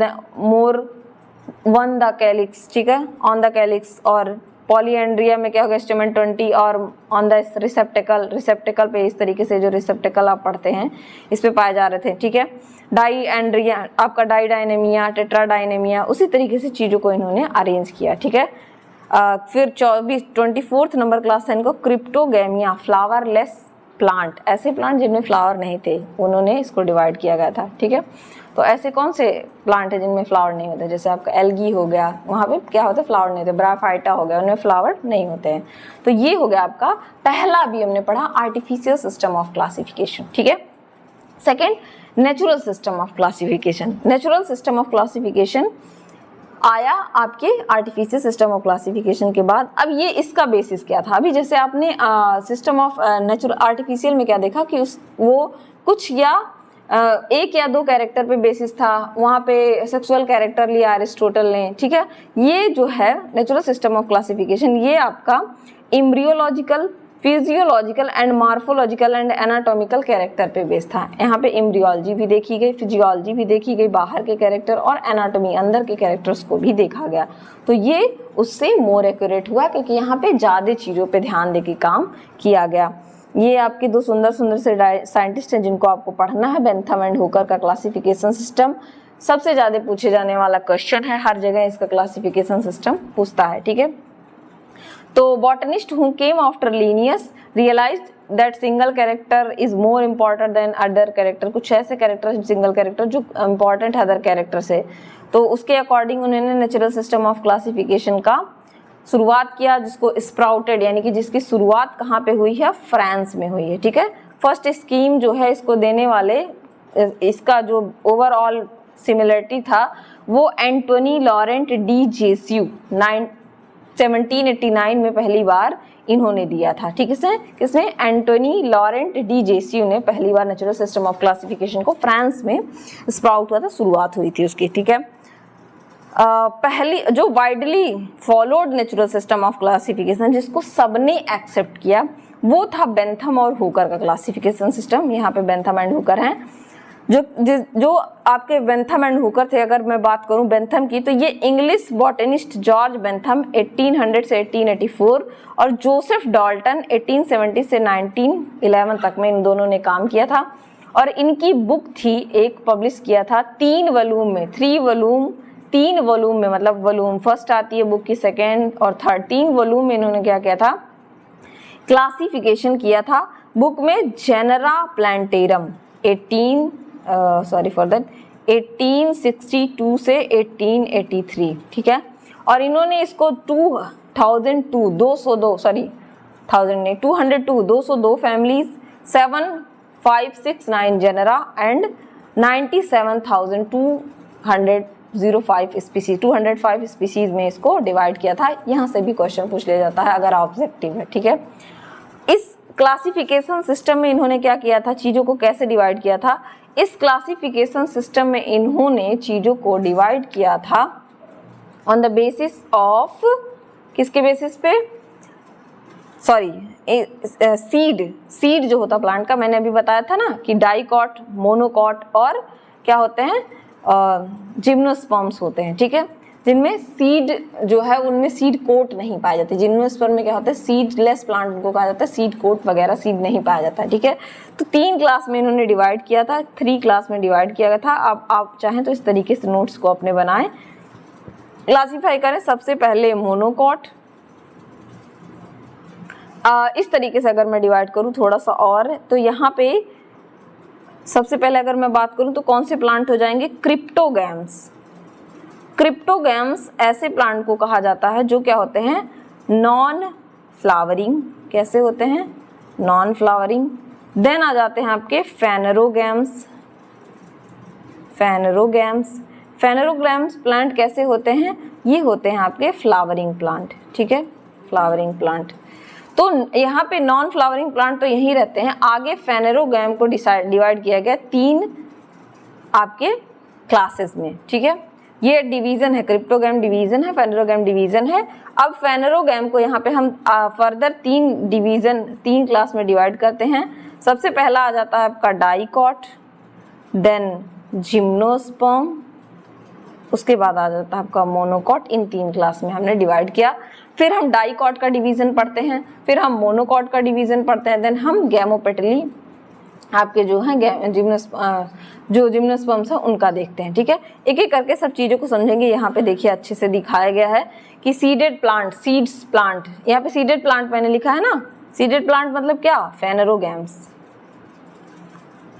वन द कैलिक्स, ठीक है, ऑन द कैलिक्स। और पॉलीएंड्रिया में क्या होगा, स्टेमन 20 और ऑन द रिसेप्टिकल पे इस तरीके से जो रिसेप्टिकल आप पढ़ते हैं इस पे पाए जा रहे थे, ठीक है। डाईएंड्रिया आपका डाईडायनेमिया, टेट्राडायनेमिया, उसी तरीके से चीज़ों को इन्होंने अरेंज किया, ठीक है। फिर 24 नंबर क्लास था इनको क्रिप्टोगैमिया, फ्लावरलेस प्लांट, ऐसे प्लांट जिनमें फ्लावर नहीं थे, उन्होंने इसको डिवाइड किया गया था, ठीक है। तो ऐसे कौन से प्लांट है जिनमें फ्लावर नहीं होते, जैसे आपका एल्गी हो गया, वहाँ पे क्या होता है, फ्लावर नहीं होते। ब्राफाइटा हो गया, उनमें फ्लावर नहीं होते हैं। तो ये हो गया आपका पहला भी हमने पढ़ा आर्टिफिशियल सिस्टम ऑफ क्लासिफिकेशन, ठीक है। Second, natural system of classification. Natural system of classification आया आपके आर्टिफिशियल सिस्टम ऑफ क्लासिफिकेशन के बाद। अब ये इसका बेसिस क्या था, अभी जैसे आपने सिस्टम ऑफ नेचुरल आर्टिफिशियल में क्या देखा कि वो कुछ या एक या दो कैरेक्टर पे बेसिस था, वहाँ पे सेक्सुअल कैरेक्टर लिया अरिस्टोटल ने, ठीक है। ये जो है नेचुरल सिस्टम ऑफ क्लासिफिकेशन, ये आपका embryological, physiological and morphological and anatomical character पे बेस था। यहाँ पे एम्ब्रियोलॉजी भी देखी गई, फिजियोलॉजी भी देखी गई, बाहर के कैरेक्टर, और एनाटॉमी अंदर के कैरेक्टर्स को भी देखा गया। तो ये उससे मोर एक्यूरेट हुआ क्योंकि यहाँ पे ज़्यादा चीज़ों पे ध्यान दे के काम किया गया। ये आपके दो सुंदर सुंदर से साइंटिस्ट हैं जिनको आपको पढ़ना है, बेंथम एंड हुकर का क्लासिफिकेशन सिस्टम। सबसे ज़्यादा पूछे जाने वाला क्वेश्चन है, हर जगह इसका क्लासिफिकेशन सिस्टम पूछता है, ठीक है। तो botanist who came after Linnaeus realised that single character is more important than other character. कुछ ऐसे कैरेक्टर, सिंगल कैरेक्टर जो इम्पॉर्टेंट है अदर कैरेक्टर से, तो उसके अकॉर्डिंग उन्होंने नेचुरल सिस्टम ऑफ क्लासिफिकेशन का शुरुआत किया, जिसको स्प्राउटेड, यानी कि जिसकी शुरुआत कहाँ पे हुई है, फ्रांस में हुई है, ठीक है। फर्स्ट स्कीम जो है इसको देने वाले, इसका जो ओवरऑल सिमिलरिटी था वो एंटोनी लॉरेंट डी जेस्यू 1789 में पहली बार इन्होंने दिया था, ठीक है। किसने, एंटोनी लॉरेंट डी जेस्यू ने पहली बार नेचुरल सिस्टम ऑफ क्लासिफिकेशन को फ्रांस में स्प्राउट हुआ था, शुरुआत हुई थी उसकी, ठीक है। पहली जो widely followed natural system of classification जिसको सबने एक्सेप्ट किया वो था बेंथम और हुकर का क्लासिफिकेशन सिस्टम। यहाँ पे बेंथम एंड हुकर हैं। जो आपके बेंथम एंड हुकर थे, अगर मैं बात करूं बेंथम की, तो ये इंग्लिश बॉटनिस्ट जॉर्ज बेंथम 1800 से 1884 और जोसेफ डाल्टन 1870 से 1911 तक में इन दोनों ने काम किया था। और इनकी बुक थी, एक पब्लिश किया था 3 वॉल्यूम में, 3 वॉल्यूम में, मतलब वॉल्यूम फर्स्ट आती है बुक की, सेकेंड और थर्ड, 3 वॉल्यूम में इन्होंने क्या किया था, क्लासिफिकेशन किया था। बुक में जेनरा प्लांटेरम 1862 से 1883, ठीक है। और इन्होंने इसको 202 families, 7569 genera and 97,205 species, 205 species में इसको डिवाइड किया था। यहाँ से भी क्वेश्चन पूछ लिया जाता है अगर ऑब्जेक्टिव है, ठीक है। इस क्लासिफिकेशन सिस्टम में इन्होंने क्या किया था, चीज़ों को कैसे डिवाइड किया था, इस क्लासिफिकेशन सिस्टम में इन्होंने चीज़ों को डिवाइड किया था ऑन द बेसिस ऑफ, किसके बेसिस पे, सीड जो होता प्लांट का, मैंने अभी बताया था ना कि डाइकॉट, मोनोकॉट और क्या होते हैं, जिम्नोस्पर्म्स होते हैं, ठीक है, जिनमें सीड जो है उनमें सीड कोट नहीं पाए जाते। जिम्नोस्पर्म में क्या होता है, सीडलेस प्लांट को कहा जाता है, सीड कोट वगैरह सीड नहीं पाया जाता है, ठीक है। तो 3 क्लास में इन्होंने डिवाइड किया था, 3 क्लास में डिवाइड किया गया था। अब आप चाहें तो इस तरीके से नोट्स को अपने बनाएं, क्लासीफाई करें। सबसे पहले मोनोकॉट, इस तरीके से अगर मैं डिवाइड करूँ थोड़ा सा और, तो यहाँ पे सबसे पहले अगर मैं बात करूँ तो कौन से प्लांट हो जाएंगे, क्रिप्टोगैम्स। क्रिप्टोगैम्स ऐसे प्लांट को कहा जाता है जो क्या होते हैं, नॉन फ्लावरिंग। कैसे होते हैं, नॉन फ्लावरिंग। देन आ जाते हैं आपके फेनरोगैम्स। फेनरोगैम्स प्लांट कैसे होते हैं, ये होते हैं आपके फ्लावरिंग प्लांट, ठीक है, फ्लावरिंग प्लांट। तो यहाँ पे नॉन फ्लावरिंग प्लांट तो यहीं रहते हैं। आगे फेनरोगैम को डिवाइड किया गया 3 आपके क्लासेस में, ठीक है। ये डिवीजन है, क्रिप्टोगैम डिवीजन है, फेनरोगैम डिवीजन है। अब फेनरोगैम को यहाँ पे हम फर्दर 3 क्लास में डिवाइड करते हैं। सबसे पहला आ जाता है आपका डाइकॉट, देन जिम्नोस्पर्म, उसके बाद आ जाता है आपका मोनोकॉट। इन 3 क्लास में हमने डिवाइड किया। फिर हम डाइकॉट का डिवीजन पढ़ते हैं, फिर हम मोनोकॉट का डिवीजन पढ़ते हैं, देन हम गैमोपेटली आपके जो हैं जिम्नोस्पर्म्स है उनका देखते हैं, ठीक है। एक एक करके सब चीज़ों को समझेंगे। यहाँ पे देखिए अच्छे से दिखाया गया है कि सीडेड प्लांट, सीड्स प्लांट, यहाँ पे सीडेड प्लांट मैंने लिखा है ना। सीडेड प्लांट मतलब क्या, फेनरोगैम्स।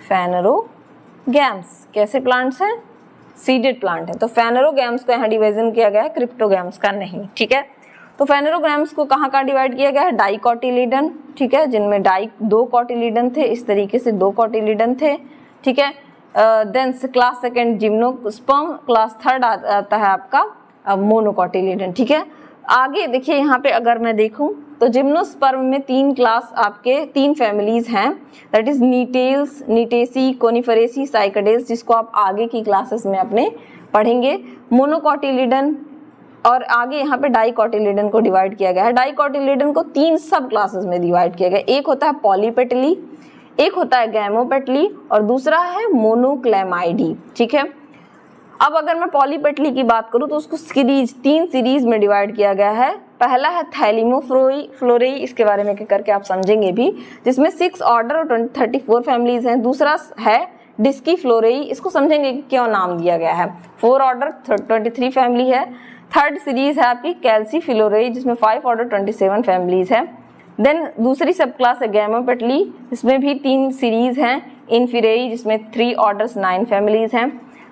फेनरोगैम्स कैसे प्लांट्स हैं, सीडेड प्लांट है। तो फेनरोगैम्स को यहाँ डिवीजन किया गया है, क्रिप्टोगैम्स का नहीं, ठीक है। तो फेनरोगैम्स को कहाँ डिवाइड किया गया है, डाइकोटिलीडन, ठीक है, जिनमें 2 कोटिलीडन थे, इस तरीके से 2 कोटिलीडन थे, ठीक है। Then class second gymnosperm, class third आता है आपका मोनोकोटिलीडन, ठीक है। आगे देखिए यहाँ पे अगर मैं देखूं तो जिम्नोस्पर्म में 3 क्लास आपके 3 फैमिलीज हैं, दैट इज नीटेल्स, नीटेसी, कोनिफरेसी, साइकडेल्स, जिसको आप आगे की क्लासेस में अपने पढ़ेंगे। मोनोकोटिलीडन और आगे यहाँ पे डाइकोटिलीडन को डिवाइड किया गया है। डाइकोटिलीडन को 3 सब क्लासेस में डिवाइड किया गया। एक होता है पॉलीपेटली, एक होता है गैमोपेटली और दूसरा है मोनोक्लेमाइडी, ठीक है। अब अगर मैं पॉलीपेटली की बात करूँ तो उसको 3 सीरीज में डिवाइड किया गया है। पहला है थैलिमोफ्लोरेई, इसके बारे में करके आप समझेंगे भी, जिसमें 6 ऑर्डर और 34 फैमिलीज हैं। दूसरा है डिस्कीफ्लोरेई, इसको समझेंगे कि क्यों नाम दिया गया है, 4 ऑर्डर 23 फैमिली है। थर्ड सीरीज है आपकी कैल्सीफिलोरेई, जिसमें 5 ऑर्डर 27 फैमिलीज है। देन दूसरी सब क्लास है गैमोपेटली, इसमें भी 3 सीरीज हैं। इन्फिरेई, जिसमें 3 ऑर्डर्स 9 फैमिलीज हैं।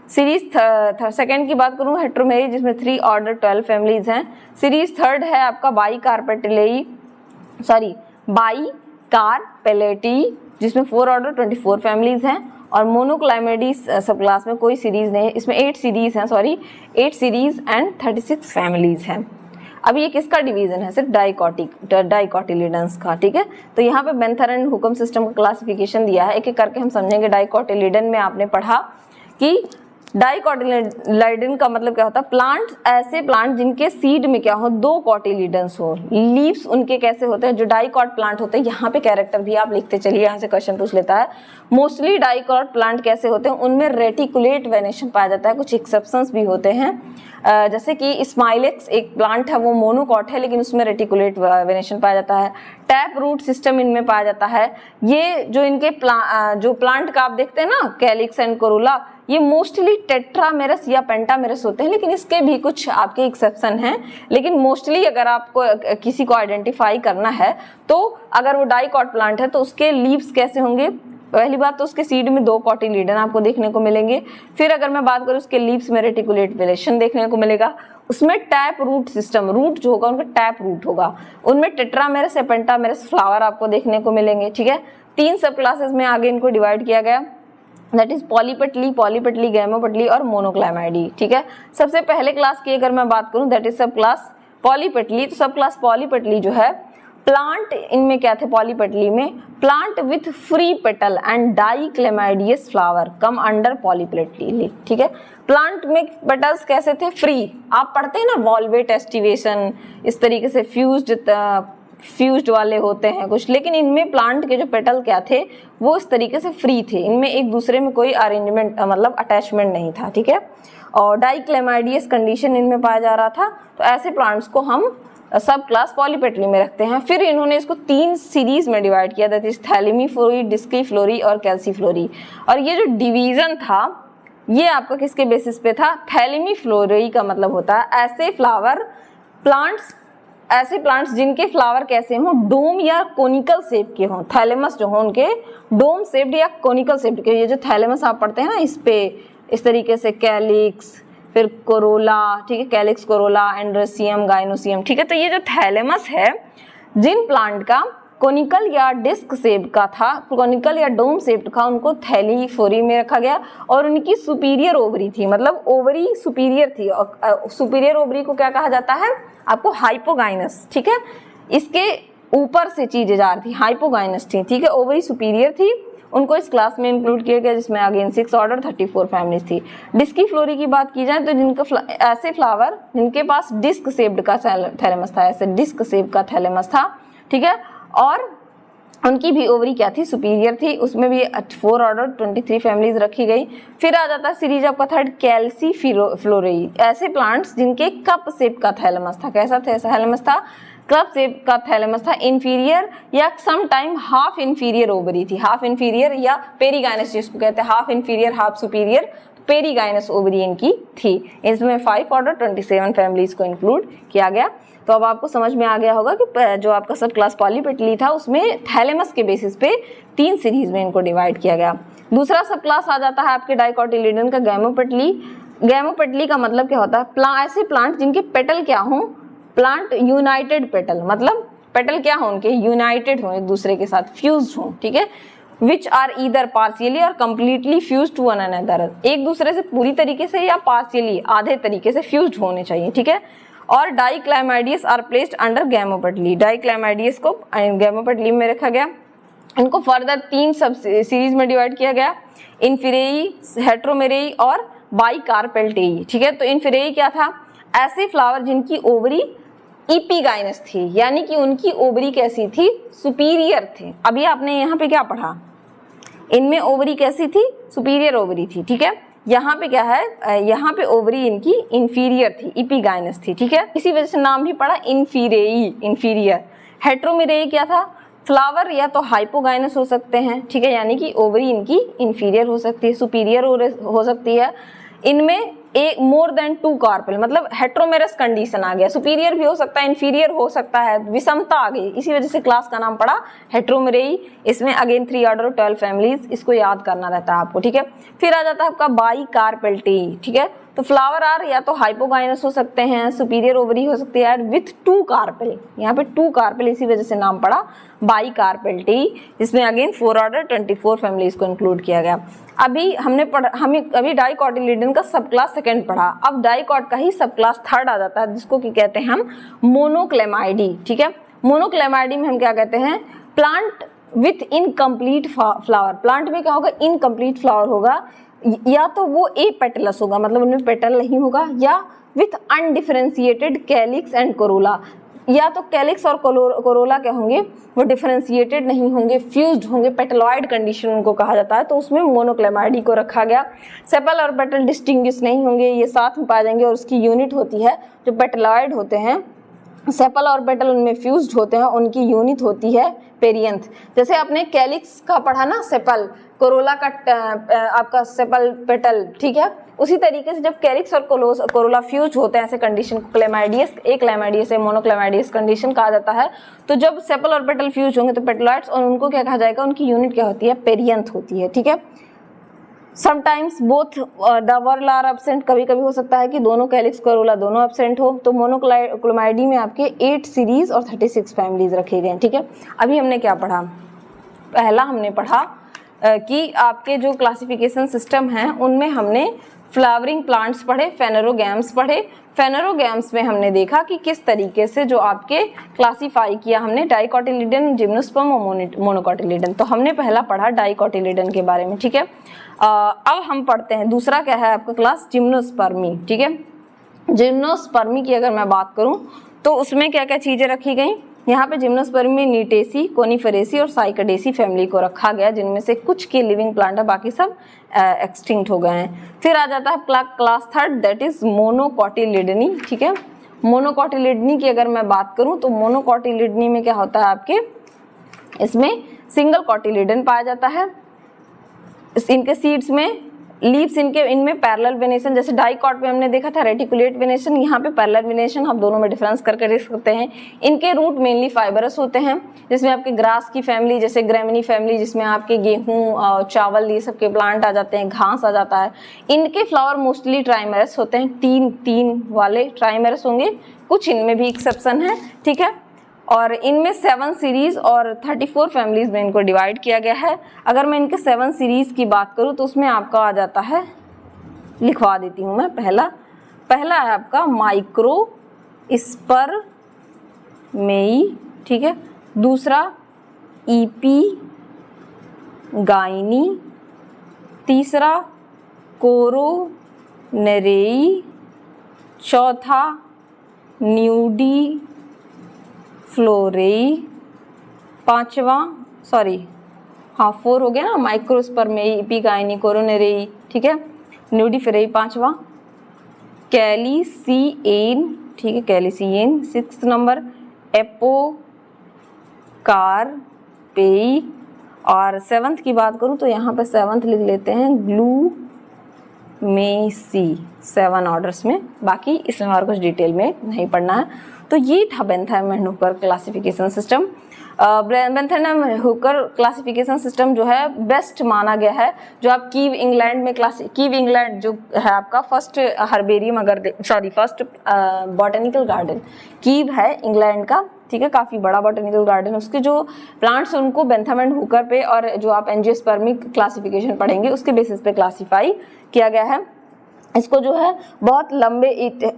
सीरीज सेकेंड की बात करूँ हेट्रोमेरी, जिसमें 3 ऑर्डर 12 फैमिलीज हैं। सीरीज थर्ड है आपका बाइकार्पेलेटी, जिसमें 4 ऑर्डर 24 फैमिलीज हैं। और मोनोक्लाइमेडी सब क्लास में कोई सीरीज नहीं है, इसमें 8 सीरीज एंड 36 फैमिलीज हैं। अब ये किसका डिवीजन है, सिर्फ डाइकोटिलीडन्स का, ठीक है। तो यहाँ पे बेंथर एंड हुकम सिस्टम का क्लासिफिकेशन दिया है, एक एक करके हम समझेंगे। डाइकोटिलीडन में आपने पढ़ा कि डाइकोटिलीडन का मतलब क्या होता है, प्लांट, ऐसे प्लांट जिनके सीड में क्या हो, 2 कोटिलीडन्स हो। लीव्स उनके कैसे होते हैं, जो डाइकॉट प्लांट होते हैं, यहाँ पे कैरेक्टर भी आप लिखते चलिए, यहाँ से क्वेश्चन पूछ लेता है। मोस्टली डाइकॉट प्लांट कैसे होते हैं, उनमें रेटिकुलेट वेनेशन पाया जाता है, कुछ एक्सेप्शंस भी होते हैं। जैसे कि स्माइलेक्स एक प्लांट है, वो मोनोकॉट है लेकिन उसमें रेटिकुलेट वेनेशन पाया जाता है। टैप रूट सिस्टम इनमें पाया जाता है। ये जो इनके जो प्लांट का आप देखते हैं ना, कैलिक्स एंड कोरोला, ये मोस्टली टेट्रामेरस या पेंटामेरस होते हैं, लेकिन इसके भी कुछ आपके एक्सेप्शन हैं। लेकिन मोस्टली अगर आपको किसी को आइडेंटिफाई करना है तो अगर वो डाइकॉट प्लांट है तो उसके लीव्स कैसे होंगे, पहली बात तो उसके सीड में 2 कोटिलीडन आपको देखने को मिलेंगे। फिर अगर मैं बात करूँ उसके लीव्स में रेटिकुलेट वेनेशन देखने को मिलेगा। उसमें टैप रूट सिस्टम, रूट जो होगा उनका टैप रूट होगा। उनमें टेट्रामेरस या पेंटामेरस फ्लावर आपको देखने को मिलेंगे, ठीक है। 3 सब क्लासेस में आगे इनको डिवाइड किया गया, दैट इज पॉलीपेटली, गैमोपेटली और मोनोक्लाइमाइडी, ठीक है। सबसे पहले क्लास की अगर मैं बात करूं दैट इज सब क्लास पॉलीपेटली। तो सब क्लास पॉलीपेटली जो है, प्लांट इनमें क्या थे, पॉलीपेटली में plant with free petal and dichlamydeous flower come under polypetalae, ठीक है। प्लांट में पेटल्स कैसे थे, फ्री। आप पढ़ते हैं ना वॉल्वेट एस्टिवेशन, इस तरीके से फ्यूज्ड वाले होते हैं कुछ, लेकिन इनमें प्लांट के जो पेटल क्या थे वो इस तरीके से फ्री थे, इनमें एक दूसरे में कोई अरेंजमेंट मतलब अटैचमेंट नहीं था, ठीक है। और डाइक्लेमाइडियस कंडीशन इनमें पाया जा रहा था। तो ऐसे प्लांट्स को हम सब क्लास पॉलीपेटली में रखते हैं। फिर इन्होंने इसको 3 सीरीज में डिवाइड किया, दैट इज थैलेमीफ्लोरी, डिस्कीफ्लोरी और कैल्सीफ्लोरी। और ये जो डिवीजन था ये आपका किसके बेसिस पे था, थैलेमीफ्लोरी का मतलब होता है ऐसे फ्लावर प्लांट्स ऐसे प्लांट्स जिनके फ्लावर कैसे हों, डोम या कोनिकल शेप के हों, थैलेमस जो हो उनके डोम शेप्ड या कोनिकल शेप्ड के। ये जो थैलेमस आप पढ़ते हैं ना, इस पे इस तरीके से कैलिक्स, फिर कोरोला, ठीक है, कैलिक्स, कोरोला, एंड्रोसियम, गाइनोसियम, ठीक है। तो ये जो थैलेमस है, जिन प्लांट का कोनिकल या डिस्क शेप का था, कोनिकल या डोम शेप का, उनको थैलीफोरी में रखा गया और उनकी सुपीरियर ओवरी थी, मतलब ओवरी सुपीरियर थी। और सुपीरियर ओवरी को क्या कहा जाता है आपको, हाइपोगाइनस, ठीक है। इसके ऊपर से चीजें जा रही थी, हाइपोगाइनस थी, ठीक है, ओवरी सुपीरियर थी। उनको इस क्लास में इंक्लूड किया गया, जिसमें अगेन 6 ऑर्डर 34 फैमिलीज थी। डिस्की फ्लोरी की बात की जाए तो जिनका ऐसे फ्लावर जिनके पास डिस्क शेप्ड का थैलेमस था, ऐसे डिस्क शेप का थैलेमस था, ठीक है, और उनकी भी ओवरी क्या थी, सुपीरियर थी। उसमें भी 4 ऑर्डर 23 फैमिलीज रखी गई। फिर आ जाता है सीरीज आपका थर्ड, कैल्सी फ्लोरेई, ऐसे प्लांट्स जिनके कप शेप का थैलेमस था। कैसा थैलेमस था, कप शेप का थैलेमस था। इंफीरियर या some time half inferior ovary थी, हाफ इंफीरियर या पेरीगाइनस जिसको कहते हैं, half inferior half superior, perigynous ovary इनकी थी। इसमें 5 ऑर्डर 27 फैमिलीज को इंक्लूड किया गया। तो अब आपको समझ में आ गया होगा कि जो आपका सब क्लास पॉलीपेटली था उसमें थैलेमस के बेसिस पे 3 सीरीज में इनको डिवाइड किया गया। दूसरा सब क्लास आ जाता है आपके डाइकोटिलीडन का, गैमोपेटली। गैमोपेटली का मतलब क्या होता है, ऐसे प्लांट जिनके पेटल क्या हों, प्लांट यूनाइटेड पेटल, मतलब पेटल क्या हो उनके, यूनाइटेड हो, एक दूसरे के साथ फ्यूज्ड हो, ठीक है। विच आर ईदर पार्शियली और completely fused to one another, एक दूसरे से पूरी तरीके से या पार्शियली आधे तरीके से फ्यूज्ड होने चाहिए, ठीक है। और डाइक्लाइमाइडियस आर प्लेस्ड अंडर गैमोपेटली, डाइक्लाइमाइडियस को गैमोपेटली में रखा गया। इनको फर्दर 3 सब सीरीज में डिवाइड किया गया, इन्फिरेई, हेट्रोमेरेई और बाइकार्पेल्टेई, ठीक है। तो इन्फिरेई क्या था, ऐसे फ्लावर जिनकी ओवरी इपीगाइनस थी, यानी कि उनकी ओवरी कैसी थी, सुपीरियर थी। अभी आपने यहाँ पे क्या पढ़ा, इनमें ओवरी कैसी थी, सुपीरियर ओवरी थी, ठीक है। यहाँ पे क्या है, यहाँ पे ओवरी इनकी इंफीरियर थी, इपीगाइनस थी, ठीक है। इसी वजह से नाम भी पड़ा इन्फीरेई, इंफीरियर। हेट्रोमेरेई क्या था, फ्लावर या तो हाइपोगाइनस हो सकते हैं, ठीक है, यानी कि ओवरी इनकी इंफीरियर हो सकती है, सुपीरियर हो सकती है। इनमें एक मोर देन 2 कार्पेल, मतलब हेट्रोमेरस कंडीशन आ गया, सुपीरियर भी हो सकता है, इंफीरियर हो सकता है, विषमता आ गई, इसी वजह से क्लास का नाम पड़ा हेट्रोमेरेई। इसमें अगेन 3 ऑर्डर 12 फैमिलीज, इसको याद करना रहता है आपको, ठीक है। फिर आ जाता है आपका बाइकार्पेल्टेई, ठीक है। तो फ्लावर आर या तो हाइपोगाइनस हो सकते हैं, सुपीरियर ओवरी हो सकती है विथ 2 कार्पेल, यहाँ पे 2 कार्पेल, इसी वजह से नाम पड़ा बाइकार्पेल्टेई। इसमें अगेन 4 ऑर्डर 24 फैमिलीज को इंक्लूड किया गया। अभी अभी डाइकोटिलीडन का सब क्लास सेकंड पढ़ा, अब डाइकोट का ही सब क्लास थर्ड आ जाता है, जिसको कि कहते हैं हम मोनोक्लेमाइडी, ठीक है। मोनोक्लेमाइडी में हम क्या कहते हैं, plant with incomplete flower, plant में क्या होगा, इनकम्प्लीट फ्लावर होगा, या तो वो एपेटलस होगा, मतलब उनमें पेटल नहीं होगा, या with undifferentiated calyx and Corolla, या तो कैलिक्स और कोरोला क्या होंगे, वो डिफरेंशिएटेड नहीं होंगे, फ्यूज्ड होंगे, पेटलॉइड कंडीशन उनको कहा जाता है, तो उसमें मोनोक्लेमाइडी को रखा गया। सेपल और पेटल डिस्टिंग्विश नहीं होंगे, ये साथ में पाए जाएंगे, और उसकी यूनिट होती है, जो पेटलॉइड होते हैं, सेपल और पेटल उनमें फ्यूज्ड होते हैं, उनकी यूनिट होती है पेरियंथ। जैसे आपने कैलिक्स का पढ़ा ना, सेपल, कोरोला का आपका सेपल पेटल, ठीक है। उसी तरीके से जब कैलिक्स और कोरोला फ्यूज होते हैं, ऐसे कंडीशन को क्लेमाइडियस, एक क्लेमाइडियस है, मोनोक्लेमाइडियस कंडीशन कहा जाता है। तो जब सेपल और पेटल फ्यूज होंगे तो पेटलॉइड्स, और उनको क्या कहा जाएगा, उनकी यूनिट क्या होती है, पेरियंथ होती है, ठीक है। Sometimes both the whorl are absent, कभी कभी हो सकता है कि दोनों कैलिक्स कोरोला दोनों एब्सेंट हो। तो मोनोक्लेमाइडी में आपके 8 सीरीज और 36 फैमिलीज रखे गए, ठीक है। अभी हमने क्या पढ़ा, पहला हमने पढ़ा कि आपके जो क्लासिफिकेशन सिस्टम हैं उनमें हमने फ्लावरिंग प्लांट्स पढ़े, फेनेरोगैम्स पढ़े। फेनेरोगैम्स में हमने देखा कि किस तरीके से जो आपके क्लासीफाई किया हमने, डाइकोटिलीडन, जिम्नोस्पर्म और मोनोकोटिलीडन। तो हमने पहला पढ़ा डाइकोटिलीडन के बारे में, ठीक है। अब हम पढ़ते हैं दूसरा क्या है आपका क्लास, जिम्नोस्पर्मी, ठीक है। जिम्नोस्पर्मी की अगर मैं बात करूं तो उसमें क्या क्या चीजें रखी गई, यहाँ पे जिम्नोस्पर्मी में नीटेसी, कोनिफेरेसी और साइकडेसी फैमिली को रखा गया, जिनमें से कुछ के लिविंग प्लांट है, बाकी सब एक्सटिंक्ट हो गए हैं। फिर आ जाता है क्लास थर्ड, दैट इज मोनोकोटिलिडनी, ठीक है। मोनोकोटिलिडनी की अगर मैं बात करूं तो मोनोकोटिलिडनी में क्या होता है आपके, इसमें सिंगल कोटिलिडन पाया जाता है, इनके सीड्स में लीव्स इनमें पैरेलल वेनेशन, जैसे डाइकॉट में हमने देखा था रेटिकुलेट वेनेशन, यहाँ पे पैरेलल वेनेशन, हम दोनों में डिफरेंस करके देख सकते हैं। इनके रूट मेनली फाइबरस होते हैं, जिसमें आपके ग्रास की फैमिली, जैसे ग्रेमिनी फैमिली, जिसमें आपके गेहूं, चावल, ये सब के प्लांट आ जाते हैं, घास आ जाता है। इनके फ्लावर मोस्टली ट्राइमेरस होते हैं, तीन वाले ट्राइमेरस होंगे, कुछ इनमें भी एक्सेप्शन है, ठीक है। और इनमें 7 सीरीज और 34 फैमिलीज में इनको डिवाइड किया गया है। अगर मैं इनके 7 सीरीज की बात करूं तो उसमें आपका आ जाता है, लिखवा देती हूं मैं, पहला है आपका माइक्रो स्पर्मेई, ठीक है। दूसरा ईपी गाइनी, तीसरा कोरोनेरेई, चौथा न्यूडी फ्लोरेई, 4 हो गया ना, माइक्रोस्पर्मेई, एपिगाइनी, कोरोनेरेई, ठीक है, न्यूडीफेरेई 5वां, कैलीसिएन, ठीक है, कैलीसिएन 6 नंबर, एपोकार्पेई, और 7th की बात करूं तो यहाँ पे 7th लिख लेते हैं ग्लूमेसी, 7 ऑर्डर्स में, बाकी इसमें और कुछ डिटेल में नहीं पढ़ना है। तो ये था Bentham and Hooker classification system. Bentham and Hooker classification system जो है बेस्ट माना गया है, जो आप कीव इंग्लैंड में कीव इंग्लैंड जो है आपका first herbarium, first botanical garden Kyiv है इंग्लैंड का, ठीक है, काफ़ी बड़ा बॉटेनिकल गार्डन, उसके जो प्लांट्स हैं उनको बेंथम एंड हुकर पे, और जो आप एंजियोस्पर्मिक क्लासिफिकेशन पढ़ेंगे उसके बेसिस पे क्लासीफाई किया गया है। इसको जो है बहुत लंबे,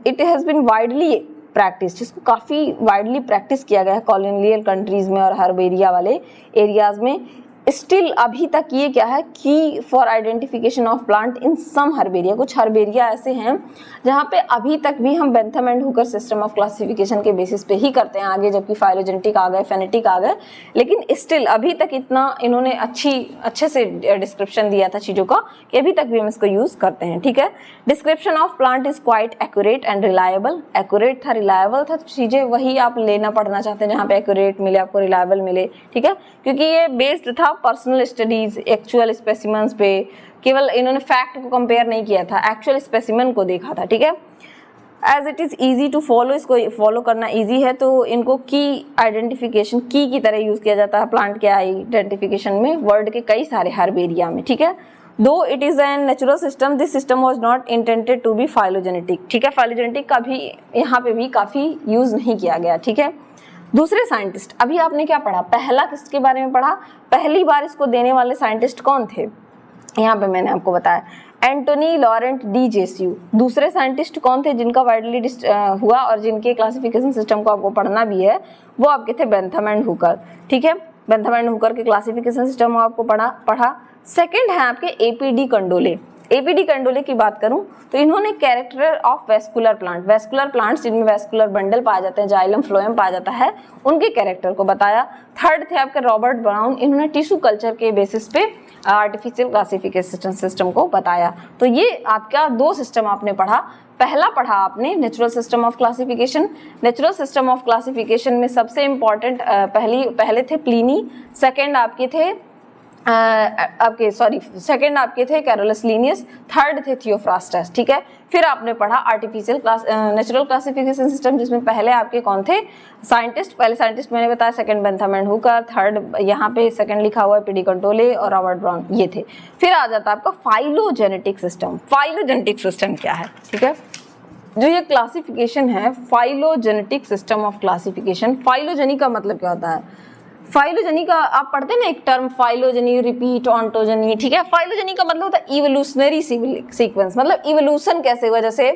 it has been widely practise, जिसको काफ़ी वाइडली प्रैक्टिस किया गया है कॉलोनियल कंट्रीज़ में और हर्बेरिया वाले एरियाज़ में। स्टिल अभी तक ये क्या है, की for identification of plant in some herbaria, कुछ हर्बेरिया ऐसे हैं जहाँ पे अभी तक भी हम Bentham and Hooker system of classification के बेसिस पे ही करते हैं, आगे जबकि फाइलोजेनेटिक आ गए, फेनेटिक आ गए, लेकिन स्टिल अभी तक इतना इन्होंने अच्छे से डिस्क्रिप्शन दिया था चीज़ों का कि अभी तक भी हम इसको यूज़ करते हैं, ठीक है। Description of plant is quite accurate and reliable, accurate था, रिलायबल था, तो चीज़ें वही आप लेना पढ़ना चाहते हैं जहाँ पे एक्यूरेट मिले आपको, रिलायबल मिले, ठीक है, क्योंकि ये बेस्ड था पर्सनल स्टडीज, एक्चुअल स्पेसिमेंस पे, केवल इन्होंने फैक्ट को कंपेयर नहीं किया था, एक्चुअल स्पेसिमेन को देखा था, ठीक है। As it is easy to follow, इसको फॉलो करना ईजी है, तो इनको की आइडेंटिफिकेशन की तरह यूज़ किया जाता है प्लांट के आइडेंटिफिकेशन में वर्ल्ड के कई सारे हर्बेरिया में, ठीक है। Though it is an natural system, this system was not intended to be phylogenetic, ठीक है, फाइलोजेनेटिक का भी यहाँ पे भी काफ़ी यूज़ नहीं किया गया, ठीक है। दूसरे साइंटिस्ट, अभी आपने क्या पढ़ा, पहला किसके बारे में पढ़ा, पहली बार इसको देने वाले साइंटिस्ट कौन थे, यहाँ पे मैंने आपको बताया एंटोनी लॉरेंट डी जेस्यू। दूसरे साइंटिस्ट कौन थे जिनका वाइडली हुआ और जिनके क्लासिफिकेशन सिस्टम को आपको पढ़ना भी है, वो आपके थे बेंथम एंड हुकर, ठीक है। बेंथम एंड हुकर के क्लासिफिकेशन सिस्टम आपको पढ़ा। सेकेंड है आपके एपीडी कंडोले। एपीडी कंडोले की बात करूं तो इन्होंने कैरेक्टर ऑफ वेस्कुलर प्लांट्स जिनमें वेस्कुलर बंडल पाया जाते हैं, जाइलम फ्लोएम पाया जाता है, उनके कैरेक्टर को बताया। थर्ड थे आपके रॉबर्ट ब्राउन, इन्होंने टिश्यू कल्चर के बेसिस पे आर्टिफिशियल क्लासिफिकेशन सिस्टम को बताया। तो ये आपका 2 सिस्टम आपने पढ़ा। पहला पढ़ा आपने natural system of classification. Natural system of classification में सबसे इम्पॉर्टेंट पहले थे प्लिनी, सेकेंड आपके थे सेकंड आपके थे कैरोलस लीनियस, थर्ड थे थियोफ्रास्टस, ठीक है। फिर आपने पढ़ा आर्टिफिशियल नेचुरल क्लासिफिकेशन सिस्टम, जिसमें पहले आपके कौन थे साइंटिस्ट, पहले साइंटिस्ट मैंने बताया, second Bentham and Hooker, third यहाँ पे सेकंड लिखा हुआ है एपीडी कंडोले और रॉबर्ट ब्राउन, ये थे। फिर आ जाता है आपका फाइलोजेनेटिक सिस्टम। फाइलोजेनेटिक सिस्टम क्या है, ठीक है, जो ये क्लासिफिकेशन है phylogenetic system of classification. Phylogeny का मतलब क्या होता है, फाइलोजेनी का आप पढ़ते हैं ना एक टर्म फाइलोजेनी, रिपीट, ऑन्टोजेनी, ठीक है। फाइलोजेनी का मतलब होता है इवोल्यूशनरी सीक्वेंस, मतलब इवोल्यूशन कैसे हुआ, जैसे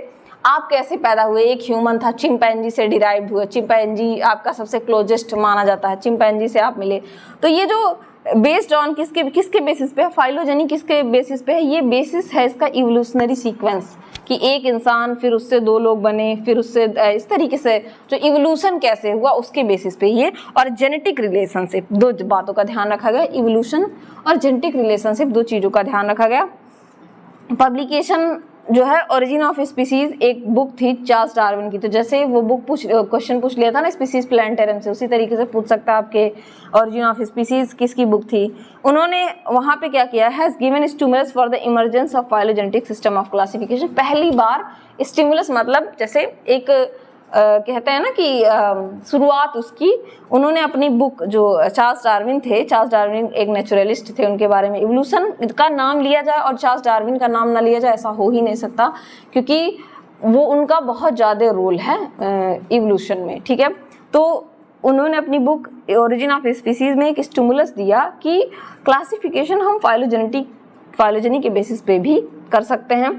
आप कैसे पैदा हुए, एक ह्यूमन था, चिंपैंजी से डिराइव्ड हुआ, चिंपैंजी आपका सबसे क्लोजेस्ट माना जाता है, चिंपैंजी से आप मिले। तो ये जो बेस्ड ऑन किसके बेसिस पे है, फाइलोजेनी किसके बेसिस पे है, ये बेसिस है इसका इवोल्यूशनरी सीक्वेंस, कि एक इंसान फिर उससे 2 लोग बने, फिर उससे इस तरीके से जो इवोल्यूशन कैसे हुआ उसके बेसिस पे ये। और जेनेटिक रिलेशनशिप, 2 बातों का ध्यान रखा गया, इवोल्यूशन और जेनेटिक रिलेशनशिप, 2 चीज़ों का ध्यान रखा गया। पब्लिकेशन जो है ओरिजिन ऑफ स्पीसीज एक बुक थी चार्ल्स डार्विन की। तो जैसे वो बुक क्वेश्चन पूछ लिया था ना स्पीसीज प्लांटेरम से, उसी तरीके से पूछ सकता है आपके ओरिजिन ऑफ स्पीसीज किसकी बुक थी। उन्होंने वहाँ पे क्या किया, has given stimulus for the emergence of phylogenetic system of classification. पहली बार स्टिमुलस मतलब जैसे एक कहते हैं ना कि शुरुआत उसकी, उन्होंने अपनी बुक जो चार्ल्स डार्विन थे, चार्ल्स डार्विन एक नेचुरलिस्ट थे, उनके बारे में इवोल्यूशन का नाम लिया जाए और चार्ल्स डार्विन का नाम ना लिया जाए ऐसा हो ही नहीं सकता, क्योंकि वो उनका बहुत ज़्यादा रोल है इवोल्यूशन में, ठीक है। तो उन्होंने अपनी बुक ओरिजिन ऑफ स्पीसीज में एक स्टिमुलस दिया कि क्लासिफिकेशन हम फाइलोजेनी के बेसिस पे भी कर सकते हैं।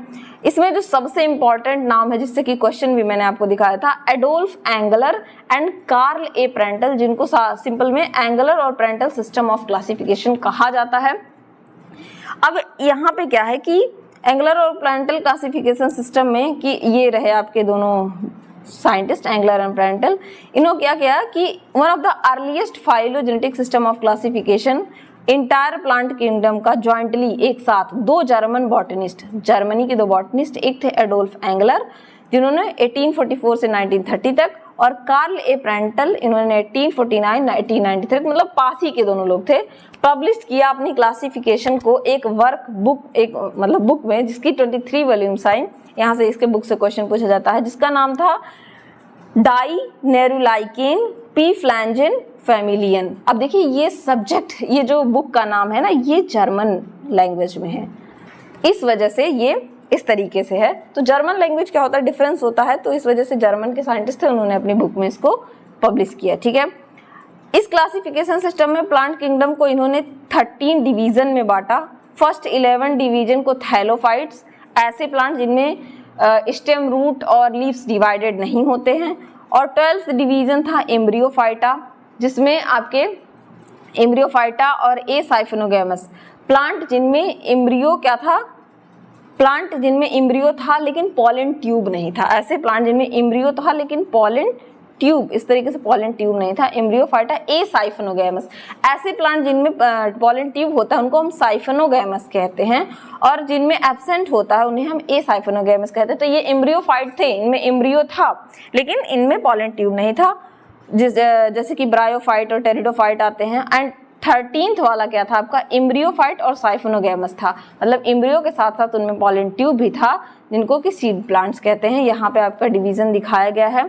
इसमें जो सबसे इम्पॉर्टेंट नाम है जिससे कि क्वेश्चन भी मैंने आपको दिखाया था, Adolf angler and Karl A Prantl, जिनको सिंपल में एंगलर और प्रेंटल सिस्टम ऑफ क्लासिफिकेशन कहा जाता है। अब यहाँ पे क्या है कि एंगलर और प्रेंटल क्लासिफिकेशन सिस्टम में कि ये रहे आपके दोनों साइंटिस्ट एंगलर एंड प्रेंटल, इन्होंने क्या किया कि one of the earliest phylogenetic system of classification entire plant kingdom का जॉइंटली एक साथ दो जर्मन बॉटनिस्ट, जर्मनी के दो बॉटनिस्ट, एक थे एडोल्फ एंगलर जिन्होंने 1844 से 1930 तक, और कार्ल ए प्रेंटल इन्होंने 1849-1993 तक, मतलब पास ही के दोनों लोग थे, पब्लिश किया अपनी क्लासिफिकेशन को एक वर्क बुक, एक मतलब बुक में जिसकी 23 वॉल्यूम्स आई। यहाँ से इसके बुक से क्वेश्चन पूछा जाता है जिसका नाम था डाई नेरुलाइकेन पी फ्लैंजेन फैमिलियन। अब देखिए ये सब्जेक्ट, ये जो बुक का नाम है ना, ये जर्मन लैंग्वेज में है, इस वजह से ये इस तरीके से है। तो जर्मन लैंग्वेज क्या होता है, डिफरेंस होता है, तो इस वजह से जर्मन के साइंटिस्ट थे, उन्होंने अपनी बुक में इसको पब्लिश किया, ठीक है। इस क्लासिफिकेशन सिस्टम में प्लांट किंगडम को इन्होंने 13 डिवीजन में बांटा। फर्स्ट 11 डिवीजन को थैलोफाइट्स, ऐसे प्लांट जिनमें स्टेम, रूट और लीव्स डिवाइडेड नहीं होते हैं, और 12th डिवीजन था एम्ब्रियोफाइटा, जिसमें आपके एम्ब्रियोफाइटा और ए साइफोनोगैमस, प्लांट जिनमें एम्ब्रियो क्या था, प्लांट जिनमें एम्ब्रियो था लेकिन पॉलन ट्यूब नहीं था। ऐसे प्लांट जिनमें एम्ब्रियो था लेकिन पॉलन ट्यूब, इस तरीके से पॉलन ट्यूब नहीं था, एम्ब्रियोफाइटा ए साइफोनोगैमस। ऐसे प्लांट जिनमें पॉलन ट्यूब होता है उनको हम साइफोनोगैमस कहते हैं, और जिनमें एब्सेंट होता है उन्हें हम ए साइफोनोगैमस कहते हैं। तो ये एम्ब्रियोफाइट थे, इनमें एम्ब्रियो था लेकिन इनमें पॉलन ट्यूब नहीं था, जैसे कि ब्रायोफाइट और टेरिडोफाइट आते हैं। एंड 13th वाला क्या था आपका, एम्ब्रियोफाइट और साइफोनोगैमस था, मतलब एम्ब्रियो के साथ साथ उनमें पॉलन ट्यूब भी था, जिनको कि सीड प्लांट्स कहते हैं। यहाँ पे आपका डिवीजन दिखाया गया है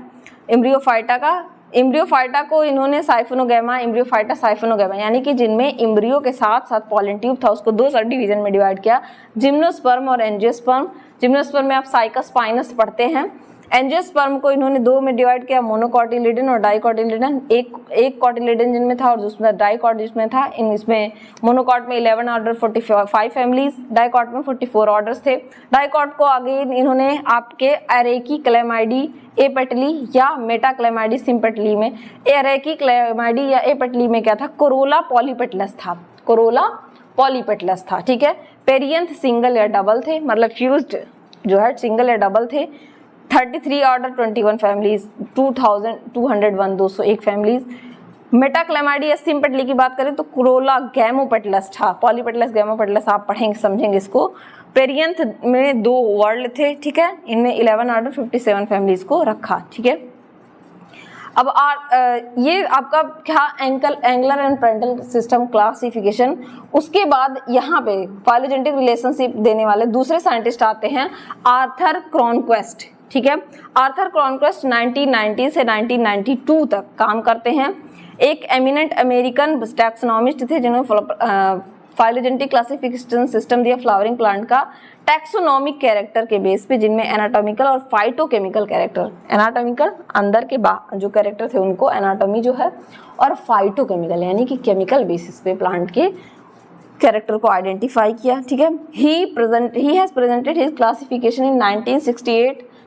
एम्ब्रियोफाइटा का। एम्ब्रियोफाइटा को इन्होंने साइफोनोगैमा, एम्ब्रियोफाइटा साइफोनोगैमा, यानी कि जिनमें एम्ब्रियो के साथ साथ पॉलन ट्यूब था, उसको दो सब डिवीजन में डिवाइड किया, जिम्नोस्पर्म और एंजियोस्पर्म। जिम्नोस्पर्म में आप साइकस स्पाइनस पढ़ते हैं। एंजियोस्पर्म को इन्होंने दो में डिवाइड किया, मोनोकॉटिलिडन और डाइकॉटिलिडन। एक कॉटिलिडन जिनमें था और दूसरा डाइकॉट जिसमें था। इसमें मोनोकॉट में 11 ऑर्डर 45 फैमिलीज, डाइकॉट में 44 ऑर्डर्स थे। डाइकॉट को आगे इन्होंने आपके एरेकी क्लेमाइडी एपेटली या मेटाक्लेमाइडी सिम्पेटली में, एरेकी क्लेमाइडी या एपेटली में क्या था, कोरोला पॉलीपेटलस था, कोरोला पॉलीपेटलस था, ठीक है। पेरियंथ सिंगल या डबल थे, मतलब फ्यूज्ड जो है सिंगल या डबल थे। 33 ऑर्डर 21 फैमिलीज, 201 फैमिलीज। मेटाक्लेमाइडी या सिम्पेटली की बात करें तो कोरोला गैमोपेटलस था, पॉलीपेटलस गैमोपेटलस आप पढ़ेंगे समझेंगे इसको। पेरियंथ में 2 वर्ड थे, ठीक है, इनमें 11 ऑर्डर 57 फैमिलीज को रखा, ठीक है। अब ये आपका क्या angler and Prantl system classification. उसके बाद यहाँ पे फाइलोजेनेटिक रिलेशनशिप देने वाले दूसरे साइंटिस्ट आते हैं, आर्थर क्रॉनक्वेस्ट, ठीक है। आर्थर क्रॉनक्वेस्ट 1990 से 1992 तक काम करते हैं। एक एमिनेंट अमेरिकन टैक्सोनॉमिस्ट थे जिन्होंने फाइलोजेनेटिक क्लासिफिकेशन सिस्टम दिया फ्लावरिंग प्लांट का टैक्सोनॉमिक कैरेक्टर के बेस पे, जिनमें एनाटॉमिकल और फाइटोकेमिकल कैरेक्टर, एनाटॉमिकल अंदर के जो कैरेक्टर थे उनको एनाटॉमी जो है, और फाइटोकेमिकल यानी कि केमिकल बेसिस पे प्लांट के कैरेक्टर को आइडेंटिफाई किया, ठीक है। He has presented his classification इन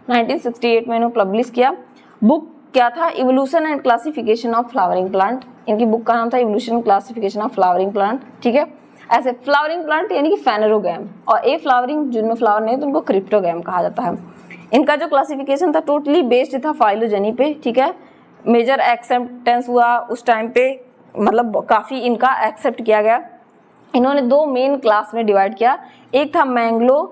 1968 में इन्होंने पब्लिश किया। बुक क्या था, evolution and classification of flowering plant, इनकी बुक का नाम था evolution and classification of flowering plant, ठीक है। ऐसे फ्लावरिंग प्लांट यानी कि फेनेरोगैम, और ए फ्लावरिंग जिनमें फ्लावर नहीं तो उनको क्रिप्टोगैम कहा जाता है। इनका जो क्लासिफिकेशन था टोटली बेस्ड था फाइलोजेनी पे, ठीक है। मेजर एक्सेप्टेंस हुआ उस टाइम पे, मतलब काफ़ी इनका एक्सेप्ट किया गया। इन्होंने 2 मेन क्लास में डिवाइड किया, एक था मैंग्लो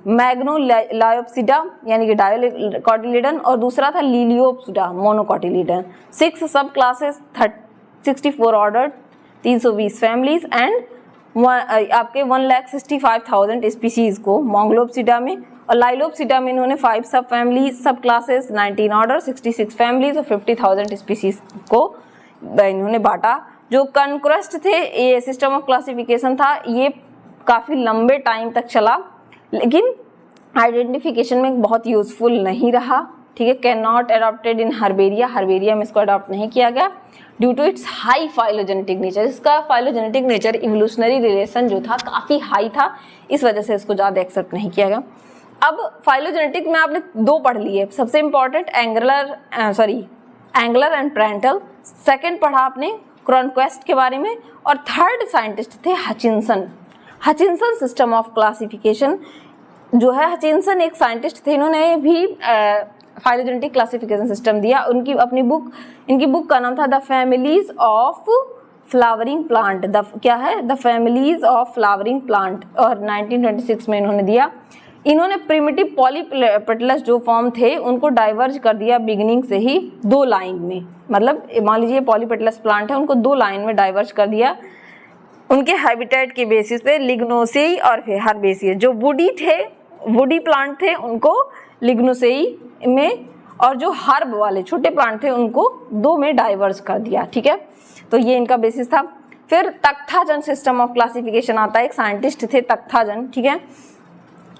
मैग्नोलायोप्सिडा यानी कि डायोकोटिलीडन, और दूसरा था लिलियोप्सिडा मोनोकोटिलीडन। 6 सब क्लासेस, 64 ऑर्डर, 320 फैमिलीज एंड आपके 1,65,000 स्पीसीज को मोंगलोप्सिडा में, और लाइलोप्सिडा में इन्होंने 5 सब फैमिली सब क्लासेस, 19 ऑर्डर, 66 फैमिलीज और 50,000 स्पीसीज को इन्होंने बांटा। जो कॉन्क्वेस्ट थे, ये सिस्टम ऑफ क्लासिफिकेशन था, ये काफ़ी लंबे टाइम तक चला, लेकिन आइडेंटिफिकेशन में बहुत यूजफुल नहीं रहा। ठीक है, cannot adopted in herbaria, herbaria में इसको अडॉप्ट नहीं किया गया due to its high phylogenetic nature. इसका फाइलोजेनेटिक नेचर, इवोल्यूशनरी रिलेशन जो था काफ़ी हाई था, इस वजह से इसको ज़्यादा एक्सेप्ट नहीं किया गया। अब फाइलोजेनेटिक में आपने 2 पढ़ लिए, सबसे important angler and Prantl, second पढ़ा आपने कॉन्क्वेस्ट के बारे में, और थर्ड साइंटिस्ट थे Hutchinson. Hutchinson system of classification जो है, हचिंसन एक साइंटिस्ट थे, इन्होंने भी फाइलोजेनेटिक क्लासिफिकेशन सिस्टम दिया। इनकी बुक का नाम था the families of flowering plant, the families of flowering plant, और 1926 में इन्होंने दिया। इन्होंने प्रिमिटिव पॉलीपेटलस जो फॉर्म थे उनको डाइवर्ज कर दिया बिगिनिंग से ही 2 लाइन में, मतलब मान लीजिए पॉलीपेटलस प्लांट है, उनको 2 लाइन में डाइवर्ज कर दिया उनके हैबिटेट के बेसिस पे, लिग्नोसेई और हर्बेसियस। जो वुडी प्लांट थे उनको लिग्नोसेई में, और जो हर्ब वाले छोटे प्लांट थे उनको 2 में डाइवर्ज कर दिया। ठीक है, तो ये इनका बेसिस था। फिर तख्ताजन सिस्टम ऑफ क्लासिफिकेशन आता है, एक साइंटिस्ट थे तख्ताजन। ठीक है,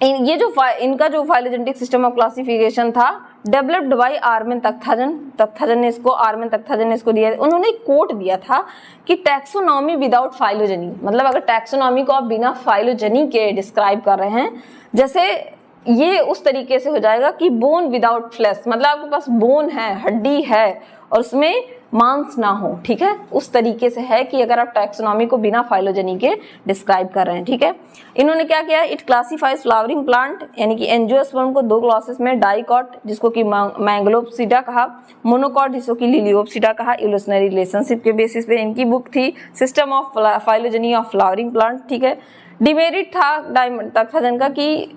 इनका जो फाइलोजेनेटिक सिस्टम ऑफ क्लासिफिकेशन था डेवलप्ड बाय आर्मिन तख्ताजन ने इसको दिया। उन्होंने एक कोट दिया था कि टैक्सोनॉमी विदाउट फाइलोजेनी, मतलब अगर टैक्सोनॉमी को आप बिना फाइलोजेनी के डिस्क्राइब कर रहे हैं, जैसे ये उस तरीके से हो जाएगा कि बोन विदाउट फ्लैश, मतलब आपके पास बोन है, हड्डी है और उसमें मांस ना हो। ठीक है, उस तरीके से है कि अगर आप टैक्सोनॉमी को बिना फाइलोजेनी के डिस्क्राइब कर रहे हैं। ठीक है, इन्होंने क्या किया, इट क्लासिफाइज फ्लावरिंग प्लांट यानी कि एंजियोस्पर्म को 2 क्लासेस में, डाइकॉट जिसको कि मैंगलोप्सिडा कहा, मोनोकॉट जिसको कि लिलियोप्सिडा कहा, इवोल्यूशनरी रिलेशनशिप के बेसिस पे इनकी बुक थी system of phylogeny of flowering plant. ठीक है, डिमेरिट था तख्ताजन का कि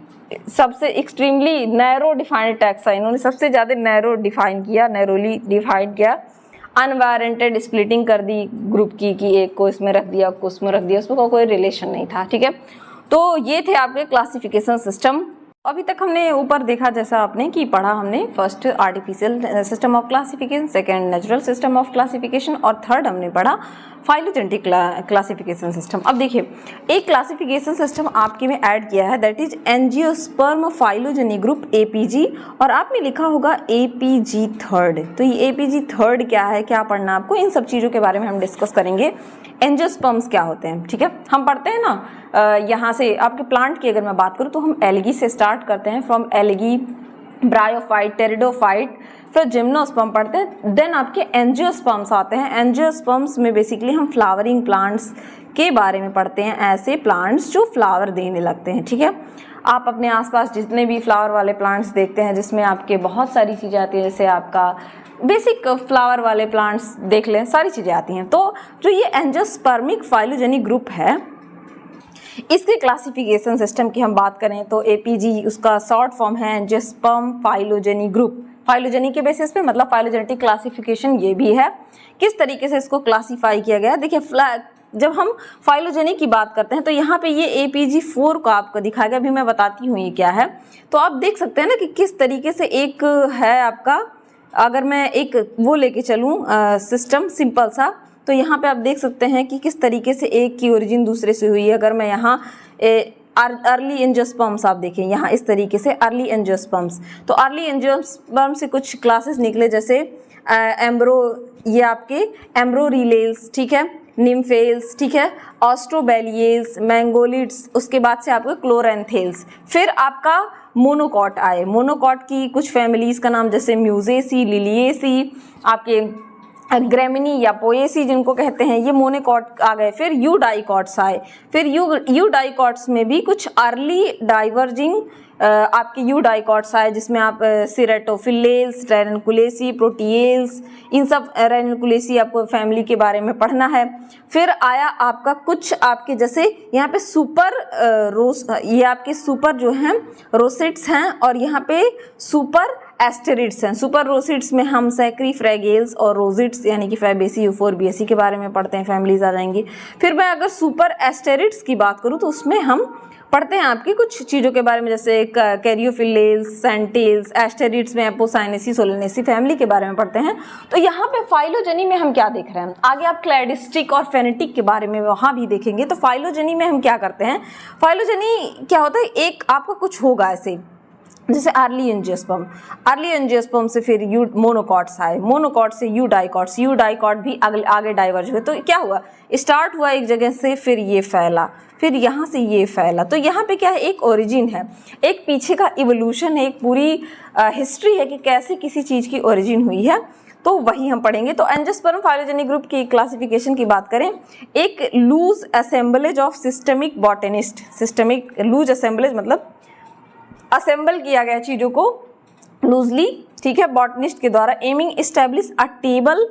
सबसे एक्सट्रीमली नैरो डिफाइंड टैक्स है, इन्होंने सबसे ज़्यादा नैरोली डिफाइन किया। अनवारंटेड स्प्लिटिंग कर दी ग्रुप की, कि एक को इसमें रख दिया, को उसमें रख दिया, उसमें कोई रिलेशन नहीं था। ठीक है, तो ये थे आपके क्लासिफिकेशन सिस्टम। अभी तक हमने ऊपर देखा जैसा आपने कि पढ़ा हमने, first artificial system of classification, second natural system of classification, और थर्ड हमने पढ़ा फाइलोजेनेटिक क्लासिफिकेशन सिस्टम। अब देखिए, एक क्लासिफिकेशन सिस्टम आपके में ऐड किया है, that is angiosperm phylogeny group APG, और आपने लिखा होगा एपीजी थर्ड। तो ये एपीजी थर्ड क्या है, क्या पढ़ना आपको, इन सब चीज़ों के बारे में हम डिस्कस करेंगे। एंजियोस्पर्म्स क्या होते हैं, ठीक है, हम पढ़ते हैं ना, यहाँ से आपके प्लांट की अगर मैं बात करूँ तो हम एल्गी से स्टार्ट करते हैं, फ्रॉम एल्गी, ब्रायोफाइट, टेरिडोफाइट, फिर जिम्नोस्पर्म पढ़ते हैं, देन आपके एंजियोस्पर्म्स आते हैं। एंजियोस्पर्म्स में बेसिकली हम फ्लावरिंग प्लांट्स के बारे में पढ़ते हैं, ऐसे प्लांट्स जो फ्लावर देने लगते हैं। ठीक है, आप अपने आसपास जितने भी फ्लावर वाले प्लांट्स देखते हैं जिसमें आपके बहुत सारी चीज़ें आती हैं, जैसे आपका बेसिक फ्लावर वाले प्लांट्स देख लें, सारी चीज़ें आती हैं। तो जो ये एंजियोस्पर्मिक फाइलोजेनी ग्रुप है, इसके क्लासिफिकेशन सिस्टम की हम बात करें तो एपीजी उसका शॉर्ट फॉर्म है एंजियोस्पर्म फाइलोजेनी ग्रुप। फाइलोजेनी के बेसिस पे, मतलब फाइलोजेनेटिक क्लासिफिकेशन ये भी है। किस तरीके से इसको क्लासीफाई किया गया है, देखिए जब हम फाइलोजेनी की बात करते हैं तो यहाँ पे ये APG4 को आपको दिखाएगा, अभी मैं बताती हूँ ये क्या है। तो आप देख सकते हैं ना कि किस तरीके से एक है आपका, अगर मैं एक वो लेके चलूँ सिस्टम सिंपल सा, तो यहाँ पे आप देख सकते हैं कि किस तरीके से एक की ओरिजिन दूसरे से हुई है। अगर मैं यहाँ अर्ली एंजियोस्पर्म्स आप देखें, यहाँ इस तरीके से अर्ली एंजियोस्पर्म्स, तो अर्ली एंजियोस्पर्म से कुछ क्लासेस निकले, जैसे एम्ब्रो, ये आपके एम्ब्रोरिलेल्स, ठीक है, निम्फेल्स, ठीक है, ऑस्ट्रोबेलियल्स, मैंगोलिड्स, उसके बाद से आपके क्लोरेंथेल्स, फिर आपका मोनोकॉट आए। मोनोकॉट की कुछ फैमिलीज़ का नाम जैसे म्यूजेसी, लिलिएसी, आपके ग्रेमिनी या पोएसी जिनको कहते हैं, ये मोनोकॉट आ गए। फिर यूडाइकॉट्स आए। फिर यूडाइकॉट्स में भी कुछ अर्ली डाइवर्जिंग आपके यूडाइकॉट्स आए, जिसमें आप सिरेटोफिलेल्स, रेनिकुलेसी, प्रोटीएल्स, इन सब रेनिकुलेसी आपको फैमिली के बारे में पढ़ना है। फिर आया आपका कुछ आपके जैसे यहाँ पे ये आपके सुपर जो हैं रोसेट्स हैं, और यहाँ पे सुपर एस्टेरिड्स हैं। सुपर रोसेट्स में हम सैक्रीफ्रैगेल्स और रोजिट्स यानी कि फैबेसी, यूफोरबिएसी के बारे में पढ़ते हैं, फैमिलीज आ जाएंगी। फिर मैं अगर सुपर एस्टेरिड्स की बात करूँ तो उसमें हम पढ़ते हैं आपकी कुछ चीज़ों के बारे में, जैसे कैरियोफिलेल्स, सेंटेल्स। एस्टेरिड्स में एपोसाइनेसी, सोलेनेसी फैमिली के बारे में पढ़ते हैं। तो यहाँ पे फाइलोजेनी में हम क्या देख रहे हैं, आगे आप क्लैडिस्टिक और फेनेटिक के बारे में वहाँ भी देखेंगे। तो फाइलोजेनी में हम क्या करते हैं, फाइलोजेनी क्या होता है, एक आपका कुछ होगा ऐसे जैसे अर्ली एंजियोस्पर्म से फिर मोनोकॉट्स आए, मोनोकॉट से यूडाइकॉट्स, यूडाइकॉट भी आगे डाइवर्ज हुए। तो क्या हुआ, स्टार्ट हुआ एक जगह से, फिर ये फैला, फिर यहाँ से ये फैला। तो यहाँ पे क्या है, एक ओरिजिन है, एक पीछे का इवोल्यूशन है, एक पूरी हिस्ट्री है कि कैसे किसी चीज़ की ओरिजिन हुई है। तो वही हम पढ़ेंगे। तो एंजियोस्पर्म फाइलोजेनी ग्रुप की क्लासिफिकेशन की बात करें, एक loose assemblage of systemic botanist. Systemic loose assemblage मतलब असेंबल किया गया चीज़ों को लूजली, ठीक है, बॉटनिस्ट के द्वारा। Aiming establish a table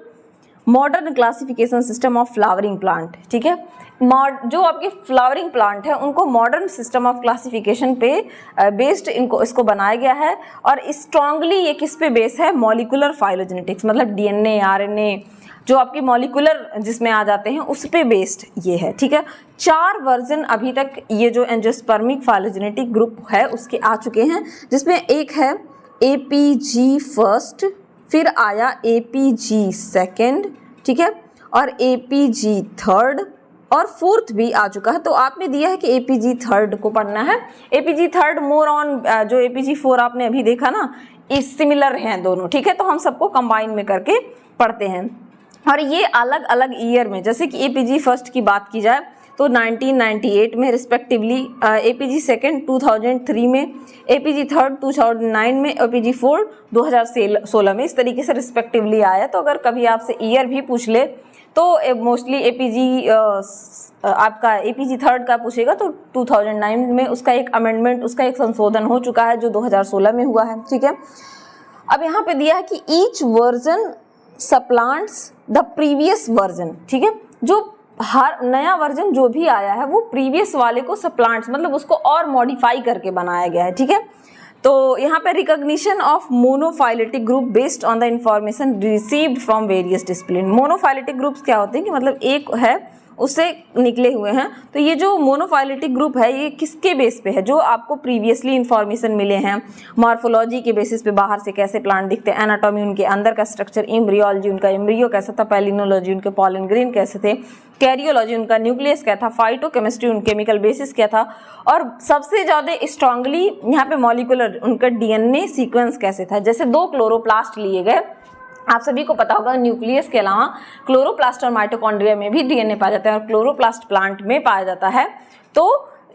modern classification system of flowering plant, ठीक है। जो आपके फ्लावरिंग प्लांट है उनको मॉडर्न सिस्टम ऑफ क्लासिफिकेशन पे बेस्ड इसको बनाया गया है। और स्ट्रांगली ये किस पे बेस है, मॉलिकुलर फाइलोजेनेटिक्स, मतलब डीएनए, आरएनए जो आपकी मॉलिकुलर जिसमें आ जाते हैं उस पे बेस्ड ये है, ठीक है। 4 वर्जन अभी तक ये जो एंजियोस्पर्मिक फाइलोजेनेटिक ग्रुप है उसके आ चुके हैं, जिसमें एक है एपीजी फर्स्ट, फिर आया एपीजी सेकेंड, ठीक है, और एपीजी थर्ड, और फोर्थ भी आ चुका है। तो आपने दिया है कि एपीजी थर्ड को पढ़ना है। एपीजी थर्ड मोर ऑन जो एपीजी 4 आपने अभी देखा ना, इस सिमिलर हैं दोनों, ठीक है। तो हम सबको कंबाइन में करके पढ़ते हैं, और ये अलग अलग ईयर में, जैसे कि एपीजी फर्स्ट की बात की जाए तो 1998 में रिस्पेक्टिवली, एपीजी सेकेंड 2003 में, एपीजी थर्ड 2009 में, एपीजी 4 2016 में, इस तरीके से रिस्पेक्टिवली आया। तो अगर कभी आपसे ईयर भी पूछ ले तो मोस्टली एपीजी आपका एपीजी थर्ड का पूछेगा तो 2009 में उसका एक अमेंडमेंट, उसका एक संशोधन हो चुका है जो 2016 में हुआ है, ठीक है। अब यहाँ पे दिया है कि each version supplants the previous version, ठीक है। जो हर नया वर्जन जो भी आया है वो प्रीवियस वाले को सप्लांट्स मतलब उसको और मॉडिफाई करके बनाया गया है, ठीक है। तो यहाँ पे recognition of monophyletic group based on the information received from various discipline. Monophyletic groups क्या होते हैं कि मतलब एक है उससे निकले हुए हैं। तो ये जो मोनोफाइलेटिक ग्रुप है ये किसके बेस पे है, जो आपको प्रीवियसली इन्फॉर्मेशन मिले हैं, मॉर्फोलॉजी के बेसिस पे बाहर से कैसे प्लांट दिखते हैं, एनाटॉमी उनके अंदर का स्ट्रक्चर, एम्ब्रियोलॉजी उनका एम्ब्रियो कैसा था, पैलिनोलॉजी उनके पॉलन ग्रेन कैसे थे, कैरियोलॉजी उनका न्यूक्लियस क्या था, फाइटोकेमिस्ट्री उनके केमिकल बेसिस क्या था, और सबसे ज़्यादा स्ट्रांगली यहाँ पे मॉलिकुलर उनका डीएनए सीक्वेंस कैसे था। जैसे 2 क्लोरोप्लास्ट लिए गए, आप सभी को पता होगा न्यूक्लियस के अलावा क्लोरोप्लास्ट और माइटोकॉन्ड्रिया में भी डीएनए पाया जाता है, और क्लोरोप्लास्ट प्लांट में पाया जाता है। तो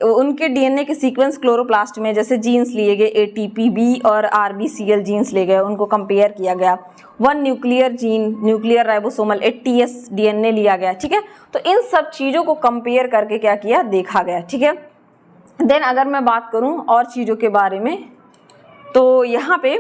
उनके डीएनए के सीक्वेंस क्लोरोप्लास्ट में जैसे जीन्स लिए गए, एटीपी, बी और आरबीसीएल जीन्स लिए गए, उनको कंपेयर किया गया। 1 nuclear gene, nuclear ribosomal 80S DNA लिया गया, ठीक है। तो इन सब चीज़ों को कंपेयर करके क्या किया, देखा गया, ठीक है। देन अगर मैं बात करूँ और चीज़ों के बारे में, तो यहाँ पे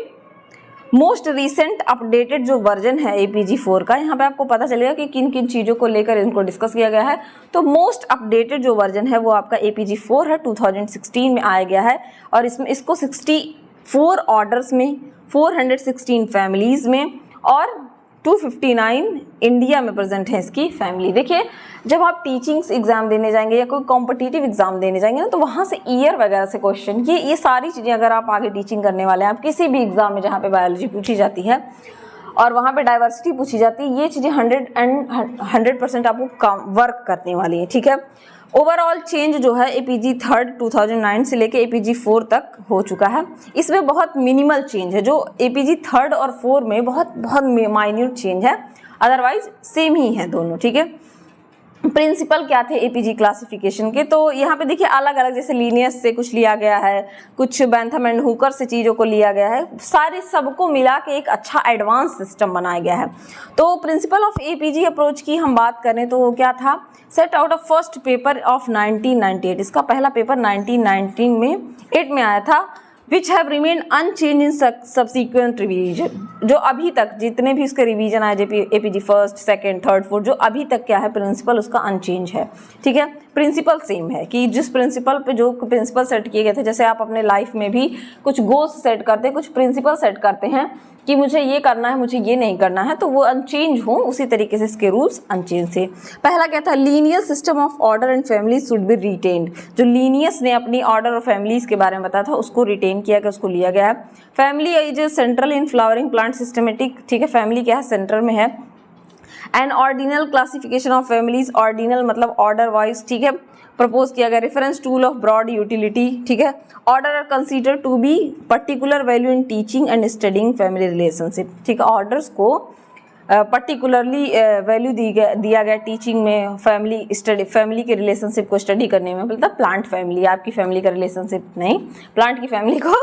मोस्ट रीसेंट अपडेटेड जो वर्जन है एपीजी 4 का, यहाँ पे आपको पता चलेगा कि किन किन चीज़ों को लेकर इनको डिस्कस किया गया है। तो मोस्ट अपडेटेड जो वर्जन है वो आपका एपीजी 4 है, 2016 में आया गया है, और इसको 64 ऑर्डर्स में, 416 फैमिलीज़ में, और 259 इंडिया में प्रेजेंट है इसकी फैमिली। देखिए जब आप टीचिंग्स एग्जाम देने जाएंगे या कोई कॉम्पिटिटिव एग्जाम देने जाएंगे ना, तो वहाँ से ईयर वगैरह से क्वेश्चन, ये सारी चीज़ें अगर आप आगे टीचिंग करने वाले हैं, आप किसी भी एग्जाम में जहाँ पे बायोलॉजी पूछी जाती है और वहाँ पे डाइवर्सिटी पूछी जाती है, ये चीज़ें 100% आपको वर्क करने वाली है, ठीक है। ओवरऑल चेंज जो है एपीजी थर्ड 2009 से लेके एपीजी 4 तक हो चुका है। इसमें बहुत मिनिमल चेंज है, जो एपीजी थर्ड और 4 में बहुत माइन्यूट चेंज है, अदरवाइज सेम ही है दोनों, ठीक है। प्रिंसिपल क्या थे एपीजी क्लासिफिकेशन के, तो यहाँ पे देखिए अलग अलग, जैसे लीनियस से कुछ लिया गया है, कुछ बेंथम एंड हुकर से चीज़ों को लिया गया है, सारे सबको मिला के एक अच्छा एडवांस सिस्टम बनाया गया है। तो प्रिंसिपल ऑफ एपीजी अप्रोच की हम बात करें तो वो क्या था, set out of first paper of 1998, इसका पहला पेपर 1919 में 8 में आया था, which have remain unchanged in subsequent revision, जो अभी तक जितने भी उसके रिवीजन आए APG first second third fourth, जो अभी तक क्या है प्रिंसिपल उसका अनचेंज है। ठीक है, प्रिंसिपल सेम है कि जिस प्रिंसिपल पे जो प्रिंसिपल सेट किए गए थे, जैसे आप अपने लाइफ में भी कुछ गोल्स सेट करते हैं, कुछ प्रिंसिपल सेट करते हैं कि मुझे ये करना है, मुझे ये नहीं करना है, तो वो अनचेंज हो, उसी तरीके से इसके रूल्स अनचेंज थे। पहला क्या था, linear system of order and families should be retained, जो लीनियस ने अपनी ऑर्डर और फैमिलीज के बारे में बताया था उसको रिटेन किया गया, उसको लिया गया है। Family is central in flowering plant systematic, ठीक है, फैमिली क्या है, सेंटर में है। And ordinal classification of families, ordinal मतलब ऑर्डर वाइज, ठीक है, प्रपोज किया गया। Reference tool of broad utility, ठीक है। Order are consider to be particular value in teaching and studying family relationship, ठीक है, ऑर्डर्स को पर्टिकुलरली वैल्यू दिया गया टीचिंग में, फैमिली के रिलेशनशिप को स्टडी करने में, मतलब प्लांट फैमिली, आपकी फैमिली का रिलेशनशिप नहीं, प्लांट की फैमिली को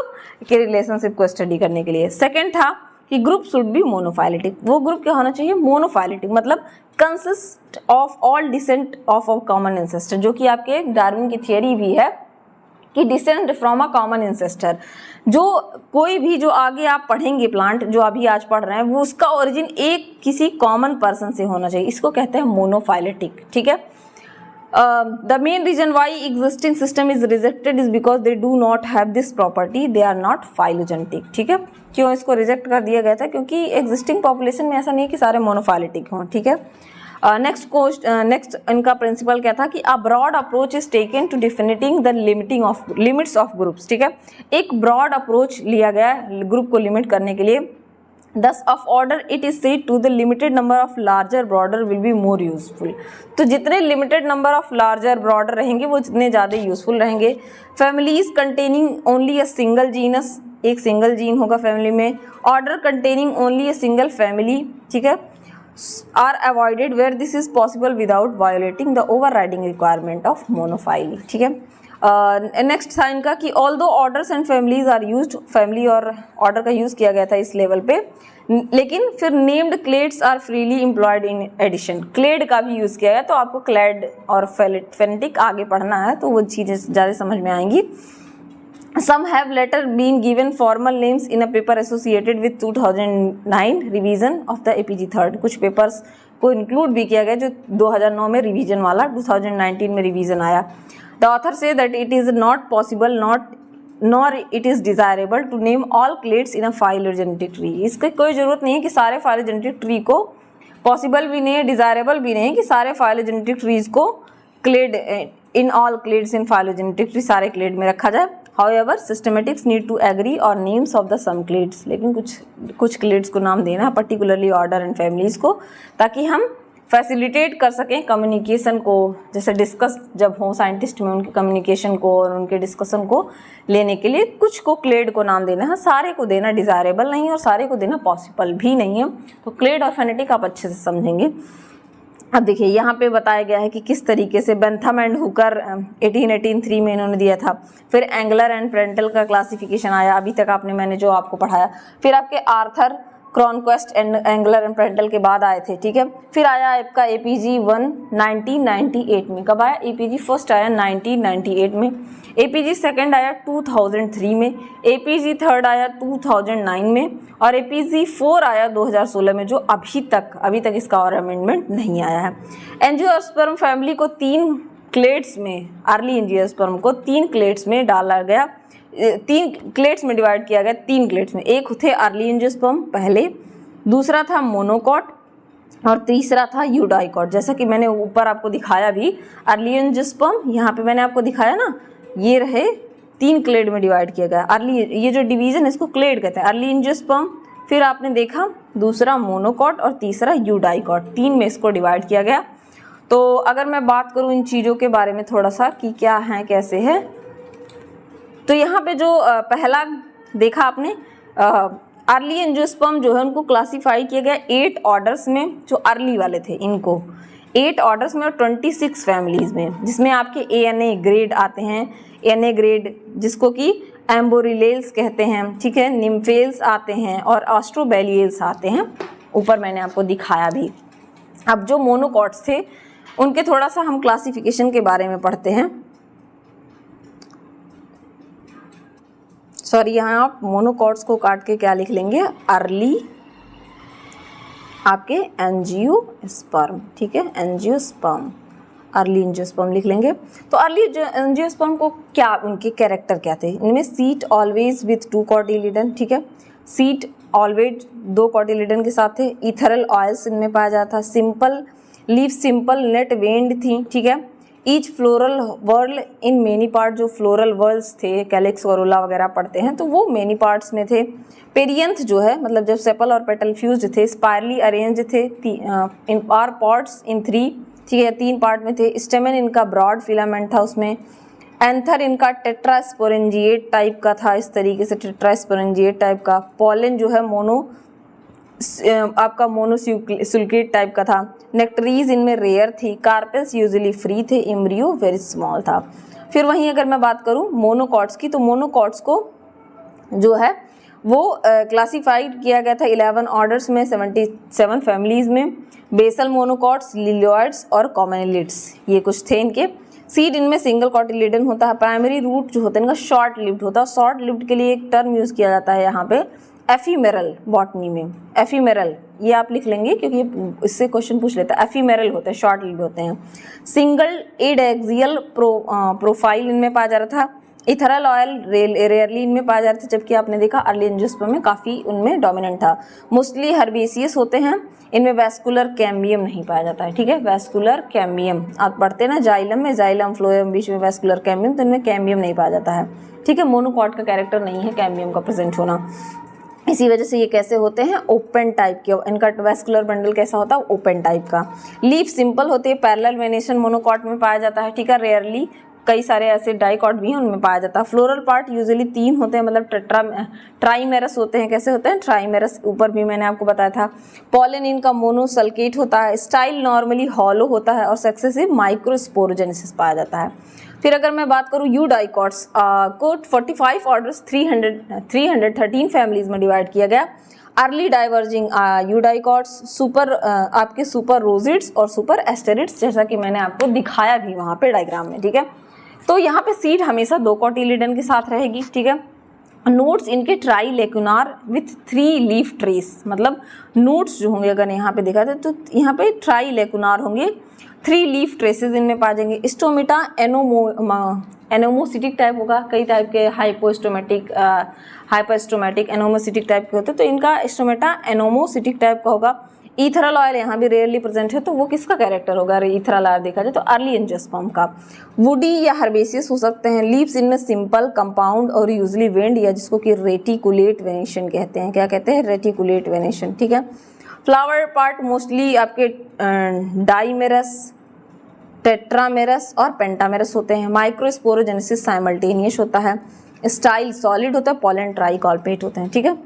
के रिलेशनशिप को स्टडी करने के लिए। सेकेंड था कि ग्रुप शुड बी मोनोफाइलेटिक, वो ग्रुप क्या होना चाहिए, मोनोफाइलेटिक, मतलब consist of all descent of a common ancestor, जो कि आपके डार्विन की थियरी भी है कि decent from a common ancestor, जो कोई भी जो आगे आप पढ़ेंगे प्लांट जो अभी आज पढ़ रहे हैं वो उसका ओरिजिन एक किसी कॉमन पर्सन से होना चाहिए, इसको कहते हैं मोनोफाइलेटिक। ठीक है, the main reason why existing system is rejected is because they do not have this property, they are not phylogenetic. ठीक है, क्यों इसको रिजेक्ट कर दिया गया था, क्योंकि एग्जिस्टिंग पॉपुलेशन में ऐसा नहीं है कि सारे मोनोफाइलेटिक हों। ठीक है, नेक्स्ट इनका प्रिंसिपल क्या था कि a broad approach is taken to defining the limits of groups. ठीक है, एक ब्रॉड अप्रोच लिया गया ग्रुप को लिमिट करने के लिए। Thus of order it is said to the limited number of larger broader will be more useful, तो जितने limited number of larger broader रहेंगे वो जितने ज़्यादा यूजफुल रहेंगे। Families containing only a single genus, एक सिंगल जीन होगा family में। Order containing only a single family, ठीक है, are avoided where this is possible without violating the overriding requirement of monophyly। ठीक है, नेक्स्ट था इनका कि although orders and families are used, family और ऑर्डर का यूज़ किया गया था इस लेवल पे, लेकिन फिर named clades are freely employed in addition, clade का भी यूज़ किया गया, तो आपको क्लेड और फेनेटिक आगे पढ़ना है तो वो चीज़ें ज़्यादा समझ में आएंगी। Some have later been given formal names in a paper associated with 2009 revision of the APG third, कुछ पेपर्स को इंक्लूड भी किया गया जो 2009 में रिवीजन वाला 2019 में रिवीजन आया। The author say that it is not possible nor it is desirable to name all clades in a phylogenetic tree। इसकी कोई ज़रूरत नहीं है कि सारे phylogenetic tree को, पॉसिबल भी नहीं है, डिज़ायरेबल भी नहीं है कि सारे phylogenetic trees को clade in all clades in phylogenetic tree सारे क्लेड में रखा जाए। However, systematics need to agree on names of the some clades, लेकिन कुछ clades को नाम देना है, particularly order and families को, ताकि हम फैसिलिटेट कर सकें कम्युनिकेशन को, जैसे डिस्कस जब हो साइंटिस्ट में उनके कम्युनिकेशन को और उनके डिस्कशन को लेने के लिए कुछ को क्लेड को नाम देना है, सारे को देना डिज़ायरेबल नहीं है और सारे को देना पॉसिबल भी नहीं है। तो क्लेड और फेनेटिक आप अच्छे से समझेंगे। अब देखिए यहाँ पे बताया गया है कि किस तरीके से बेंथम एंड हुकर 1883 में इन्होंने दिया था। फिर एंगलर एंड प्रेंटल का क्लासिफिकेशन आया, अभी तक मैंने जो आपको पढ़ाया। फिर आपके Arthur क्रॉनक्वेस्ट and angler and Prantl के बाद आए थे। ठीक है, फिर आया आपका APG 1 1998 में। कब आया? APG फर्स्ट आया 1998 में, APG सेकंड आया 2003 में, APG थर्ड आया 2009 में और APG 4 आया 2016 में, जो अभी तक इसका और अमेंडमेंट नहीं आया है। एंजियोस्पर्म फैमिली को 3 क्लेड्स में, अर्ली एंजियोस्पर्म को 3 क्लेड्स में डाला गया, 3 क्लेड्स में डिवाइड किया गया, 3 क्लेड्स में। एक थे अर्ली एंजियोस्पर्म पहले, दूसरा था मोनोकॉट और तीसरा था यूडाइकॉट। जैसा कि मैंने ऊपर आपको दिखाया भी, अर्ली एंजियोस्पर्म यहाँ पे मैंने आपको दिखाया ना, ये रहे 3 क्लेड में डिवाइड किया गया। अर्ली, ये जो डिवीजन है इसको क्लेड कहते हैं। अर्ली एंजियोस्पर्म, फिर आपने देखा दूसरा मोनोकॉट और तीसरा यूडाइकॉट, 3 में इसको डिवाइड किया गया। तो अगर मैं बात करूँ इन चीज़ों के बारे में थोड़ा सा कि क्या है कैसे है, तो यहाँ पे जो पहला देखा आपने, अर्ली एंजियोस्पर्म जो है उनको क्लासीफाई किया गया 8 ऑर्डर्स में। जो अर्ली वाले थे इनको 8 ऑर्डर्स में और 26 फैमिलीज में, जिसमें आपके ANA ग्रेड आते हैं, ANA ग्रेड जिसको कि एम्बोरिलेल्स कहते हैं, ठीक है, निम्फेल्स आते हैं और ऑस्ट्रोबैलियल्स आते हैं, ऊपर मैंने आपको दिखाया भी। अब जो मोनोकॉट्स थे उनके थोड़ा सा हम क्लासिफिकेशन के बारे में पढ़ते हैं। सॉरी, यहाँ आप मोनोकॉट्स को काट के क्या लिख लेंगे, अर्ली आपके एंजियोस्पर्म, ठीक है, एंजियोस्पर्म, अर्ली एंजियोस्पर्म लिख लेंगे। तो अर्ली एंजियोस्पर्म को क्या, उनके कैरेक्टर क्या थे, इनमें सीट ऑलवेज विथ 2 कॉटिलिडन, ठीक है, सीट ऑलवेज 2 कॉटिलिडन के साथ थे, इथरल ऑयल्स इनमें पाया जाता, simple leaf, simple net veined थी, ठीक है, each floral whorl in many part, जो फ्लोरल वर्ल्स थे, कैलिक्स वरोला वगैरह पढ़ते हैं तो वो मेनी पार्ट्स में थे। पेरियंथ जो है मतलब जब सेपल और पेटल फ्यूज्ड थे, स्पायरली अरेंज थे इन आर पार्ट्स इन 3, ठीक है, 3 पार्ट में थे। स्टेमन इनका ब्रॉड फिलामेंट था उसमें। एंथर इनका टेट्रास्पोरेंजिएट टाइप का था, इस तरीके से टेट्रास्पोरेंजिएट टाइप का। पॉलन जो है आपका मोनोसिल्केट टाइप का था। नेक्टरीज इनमें रेयर थी। कार्पेल्स यूजुअली फ्री थे। एम्ब्रियो वेरी स्मॉल था। फिर वहीं अगर मैं बात करूं मोनोकॉट्स की, तो मोनोकॉट्स को जो है वो क्लासिफाइड किया गया था 11 ऑर्डर्स में, 77 फैमिलीज में। बेसल मोनोकॉट्स, लिलियोइड्स और कॉमेलिड्स, ये कुछ थे इनके। सीड इनमें सिंगल कॉटिलिडन होता है। प्राइमरी रूट जो होता है इनका शॉर्ट लिव्ड होता है। शॉर्ट लिव्ड के लिए एक टर्म यूज़ किया जाता है यहाँ पे एफीमेरल, बॉटनी में एफीमेरल, ये आप लिख लेंगे क्योंकि इससे क्वेश्चन पूछ लेता है। एफीमेरल होते हैं, शॉर्ट लिव्ड होते हैं। सिंगल एडेक्सियल प्रोफाइल इनमें पाया जा रहा था। इथरल ऑयल रेयरली इनमें पाया जा रहा था, जबकि आपने देखा अर्ली एंजियोस्पर्म में काफ़ी उनमें डोमिनेंट था। मोस्टली हर्बेसियस होते हैं। इनमें वैस्कुलर कैम्बियम नहीं पाया जाता है, ठीक है, वैस्कुलर कैम्बियम आप पढ़ते हैं ना जाइलम में, जाइलम फ्लोएम बीच में वैस्कुलर कैम्बियम, तो इनमें कैम्बियम नहीं पाया जाता है, ठीक है। मोनोकॉट का कैरेक्टर नहीं है कैम्बियम का प्रेजेंट होना। इसी वजह से ये कैसे होते हैं, ओपन टाइप के। इनका वैस्कुलर बंडल कैसा होता है, ओपन टाइप का। लीफ सिंपल होती है। पैरेलल वेनेशन मोनोकॉट में पाया जाता है, ठीक है। रेयरली कई सारे ऐसे डाइकॉट भी हैं उनमें पाया जाता है। फ्लोरल पार्ट यूजुअली 3 होते हैं, मतलब ट्राइमेरस होते हैं। कैसे होते हैं, ट्राइमेरस, ऊपर भी मैंने आपको बताया था। पॉलन इनका मोनोसल्केट होता है। स्टाइल नॉर्मली हॉलो होता है और सक्सेसिव माइक्रोस्पोरोजेनेसिस पाया जाता है। फिर अगर मैं बात करूँ यूडाइकॉट्स को 45 ऑर्डर्स 313 फैमिलीज में डिवाइड किया गया। अर्ली डाइवर्जिंग यूडाइकॉट्स, सुपर आपके सुपर रोजिड्स और सुपर एस्टेरिड्स, जैसा कि मैंने आपको दिखाया भी वहाँ पे डायग्राम में, ठीक है। तो यहाँ पे सीड हमेशा 2 कॉटिलिडन के साथ रहेगी, ठीक है। नोट्स इनके ट्राई लेकुनार विथ 3 लीफ ट्रेस, मतलब नोट्स जो होंगे अगर यहाँ पे देखा जाए तो यहाँ पे ट्राई लेकुनार होंगे, 3 लीफ ट्रेसेस इनमें पा जाएंगे। स्टोमेटा एनोमोसिटिक टाइप होगा, कई टाइप के हाइपोस्टोमेटिक, हाइपरस्टोमेटिक, एनोमोसिटिक टाइप के होते हैं, तो इनका स्टोमेटा एनोमोसिटिक टाइप का होगा। ईथरल ऑयल यहाँ भी रेयरली प्रेजेंट है, तो वो किसका कैरेक्टर होगा, ईथरल ऑयल देखा जाए तो अर्ली एंजियोस्पर्म का। वुडी या हर्बेसियस हो सकते हैं। लीव्स इनमें सिंपल, कंपाउंड और यूजली वेंड, या जिसको कि रेटिकुलेट वेनेशन कहते हैं। क्या कहते हैं, रेटिकुलेट वेनेशन, ठीक है। फ्लावर पार्ट मोस्टली आपके डाइमेरस, टेट्रामेरस और पेंटामेरस होते हैं। माइक्रोस्पोरोजेनेसिस साइमल्टेनियस होता है। स्टाइल सॉलिड होता है। पॉलन ट्राइकॉल्पेट होते हैं, ठीक है।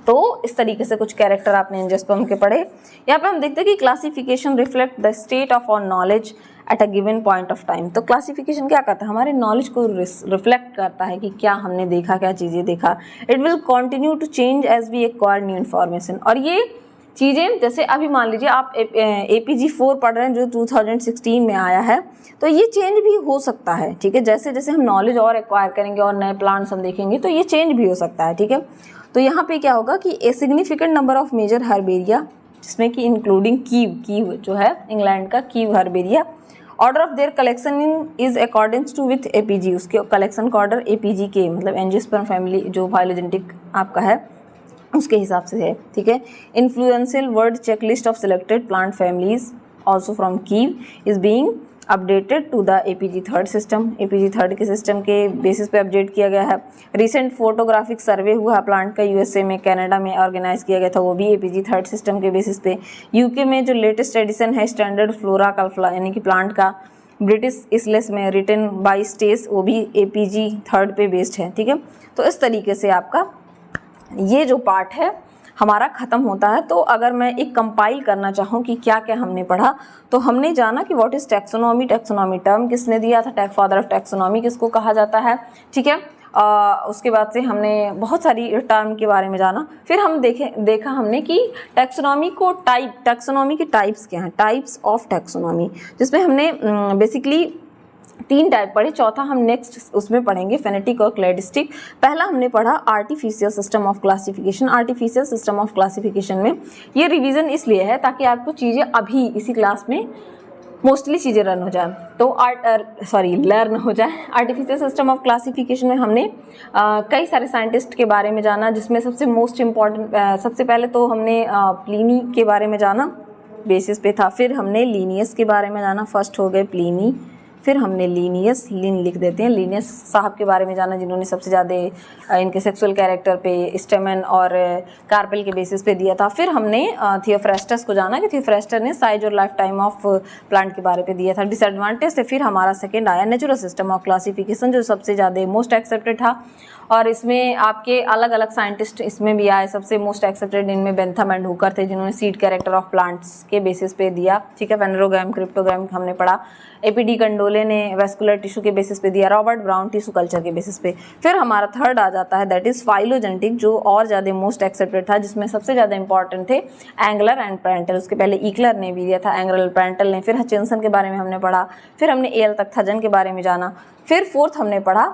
तो इस तरीके से कुछ कैरेक्टर आपने एंजियोस्पर्म के पढ़े। यहाँ पे हम देखते हैं कि classification reflect the state of our knowledge at a given point of time. तो क्लासिफिकेशन क्या करता है, हमारे नॉलेज को रिफ्लेक्ट करता है कि क्या हमने देखा, क्या चीज़ें देखा। It will continue to change as we acquire new information. और ये चीज़ें जैसे अभी मान लीजिए आप APG 4 पढ़ रहे हैं जो 2016 में आया है, तो ये चेंज भी हो सकता है, ठीक है। जैसे जैसे हम नॉलेज और एक्वायर करेंगे और नए प्लांट्स हम देखेंगे तो ये चेंज भी हो सकता है, ठीक है। तो यहाँ पे क्या होगा कि a significant number of major herbaria, जिसमें कि इंक्लूडिंग कीव जो है इंग्लैंड का Kew herbaria. Order of their collection in is according to with APG, उसके कलेक्शन का ऑर्डर APG के मतलब एंजियोस्पर्म फैमिली जो फाइलोजेनेटिक आपका है उसके हिसाब से है, ठीक है। Influential world checklist of selected plant families also from Kew is being updated to the APG 3rd system. APG 3rd के सिस्टम के बेसिस पे अपडेट किया गया है। रिसेंट फोटोग्राफिक सर्वे हुआ है प्लांट का USA में, कनाडा में ऑर्गेनाइज किया गया था, वो भी APG 3rd सिस्टम के बेसिस पे। UK में जो लेटेस्ट एडिशन है स्टैंडर्ड फ्लोरा का यानी कि प्लांट का, ब्रिटिश इसलेस में रिटन बाई स्टेस, वो भी APG 3rd पे बेस्ड है, ठीक है। तो इस तरीके से आपका ये जो पार्ट है हमारा ख़त्म होता है। तो अगर मैं एक कंपाइल करना चाहूँ कि क्या क्या हमने पढ़ा, तो हमने जाना कि what is taxonomy, taxonomy term किसने दिया था, फादर ऑफ टैक्सोनॉमी किसको कहा जाता है, ठीक है। उसके बाद से हमने बहुत सारी टर्म के बारे में जाना। फिर हम देखा हमने कि टैक्सोनॉमी के टाइप्स क्या हैं, टाइप्स ऑफ टैक्सोनॉमी, जिसमें हमने बेसिकली 3 टाइप पढ़े। चौथा हम नेक्स्ट उसमें पढ़ेंगे फेनेटिक और क्लैडिस्टिक। पहला हमने पढ़ा artificial system of classification. Artificial system of classification में ये रिवीजन इसलिए है ताकि आपको चीज़ें अभी इसी क्लास में मोस्टली चीज़ें रन हो जाए, तो लर्न हो जाए। आर्टिफिशियल सिस्टम ऑफ क्लासिफिकेशन में हमने कई सारे साइंटिस्ट के बारे में जाना, जिसमें सबसे मोस्ट इम्पॉर्टेंट सबसे पहले तो हमने प्लिनी के बारे में जाना, बेसिस पे था। फिर हमने लीनियस के बारे में जाना, फर्स्ट हो गए प्लिनी। फिर हमने लीनियस, लिन लिख देते हैं, लीनियस साहब के बारे में जाना, जिन्होंने सबसे ज़्यादा इनके सेक्सुअल कैरेक्टर पे स्टेमन और कार्पेल के बेसिस पे दिया था। फिर हमने थियोफ्रेस्टस को जाना कि थियोफ्रेस्टस ने साइज और लाइफ टाइम ऑफ प्लांट के बारे पे दिया था, डिसएडवांटेज से। फिर हमारा सेकेंड आया नेचुरल सिस्टम ऑफ क्लासिफिकेशन, जो सबसे ज़्यादा मोस्ट एक्सेप्टेड था, और इसमें आपके अलग अलग साइंटिस्ट इसमें भी आए। सबसे मोस्ट एक्सेप्टेड इनमें बेंथम एंड हुकर थे, जिन्होंने सीड कैरेक्टर ऑफ प्लांट्स के बेसिस पे दिया, ठीक है। वेनरोग्राम, क्रिप्टोग्राम हमने पढ़ा। एपीडी कंडोले ने वेस्कुलर टिश्यू के बेसिस पे दिया, रॉबर्ट ब्राउन टिश्यू कल्चर के बेसिस पे। फिर हमारा थर्ड आ जाता है, दैट इज़ फाइलोजेनेटिक, जो और ज़्यादा मोस्ट एक्सेप्टेड था, जिसमें सबसे ज़्यादा इंपॉर्टेंट थे एंगलर एंड प्रेंटल। उसके पहले ईक्लर ने भी दिया था, एंगलर प्रेंटल ने। फिर हचिंसन के बारे में हमने पढ़ा। फिर हमने एल तख्ताजन के बारे में जाना। फिर फोर्थ हमने पढ़ा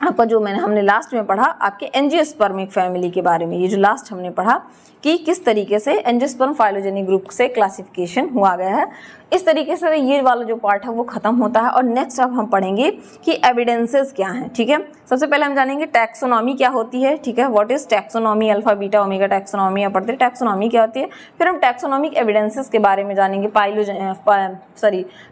आपका जो हमने लास्ट में पढ़ा आपके एंजियोस्पर्मिक फैमिली के बारे में। ये जो लास्ट हमने पढ़ा कि किस तरीके से एंजियोस्पर्म फाइलोजेनिक ग्रुप से क्लासिफिकेशन हुआ गया है। इस तरीके से ये वाला जो पार्ट है वो खत्म होता है। और नेक्स्ट अब हम पढ़ेंगे कि एविडेंसेस क्या हैं, ठीक है। सबसे पहले हम जानेंगे टैक्सोनॉमी क्या होती है, ठीक है। What is taxonomy, alpha beta omega taxonomy या पढ़ते टैक्सोनॉमी क्या होती है। फिर हम टैक्सोनॉमिक एविडेंसेस के बारे में जानेंगे,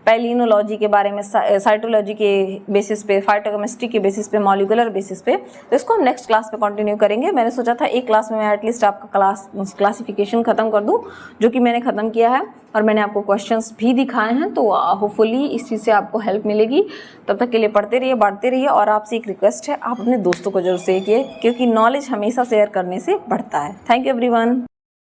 पैलिनोलॉजी के बारे में, साइटोलॉजी के बेसिस पे, फाइटोकेमिस्ट्री के बेसिस पे, मॉलिकुलर बेसिस पे। तो इसको हम नेक्स्ट क्लास पे कंटिन्यू करेंगे। मैंने सोचा था एक क्लास में मैं एटलीस्ट आपका क्लासिफिकेशन खत्म कर दूं, जो कि मैंने खत्म किया है, और मैंने आपको क्वेश्चंस भी दिखाए हैं। तो होपफुली इस चीज़ से आपको हेल्प मिलेगी। तब तक के लिए पढ़ते रहिए, बढ़ते रहिए। और आपसे एक रिक्वेस्ट है, आप अपने दोस्तों को जरूर शेयर कीजिए, क्योंकि नॉलेज हमेशा शेयर करने से बढ़ता है। Thank you everyone.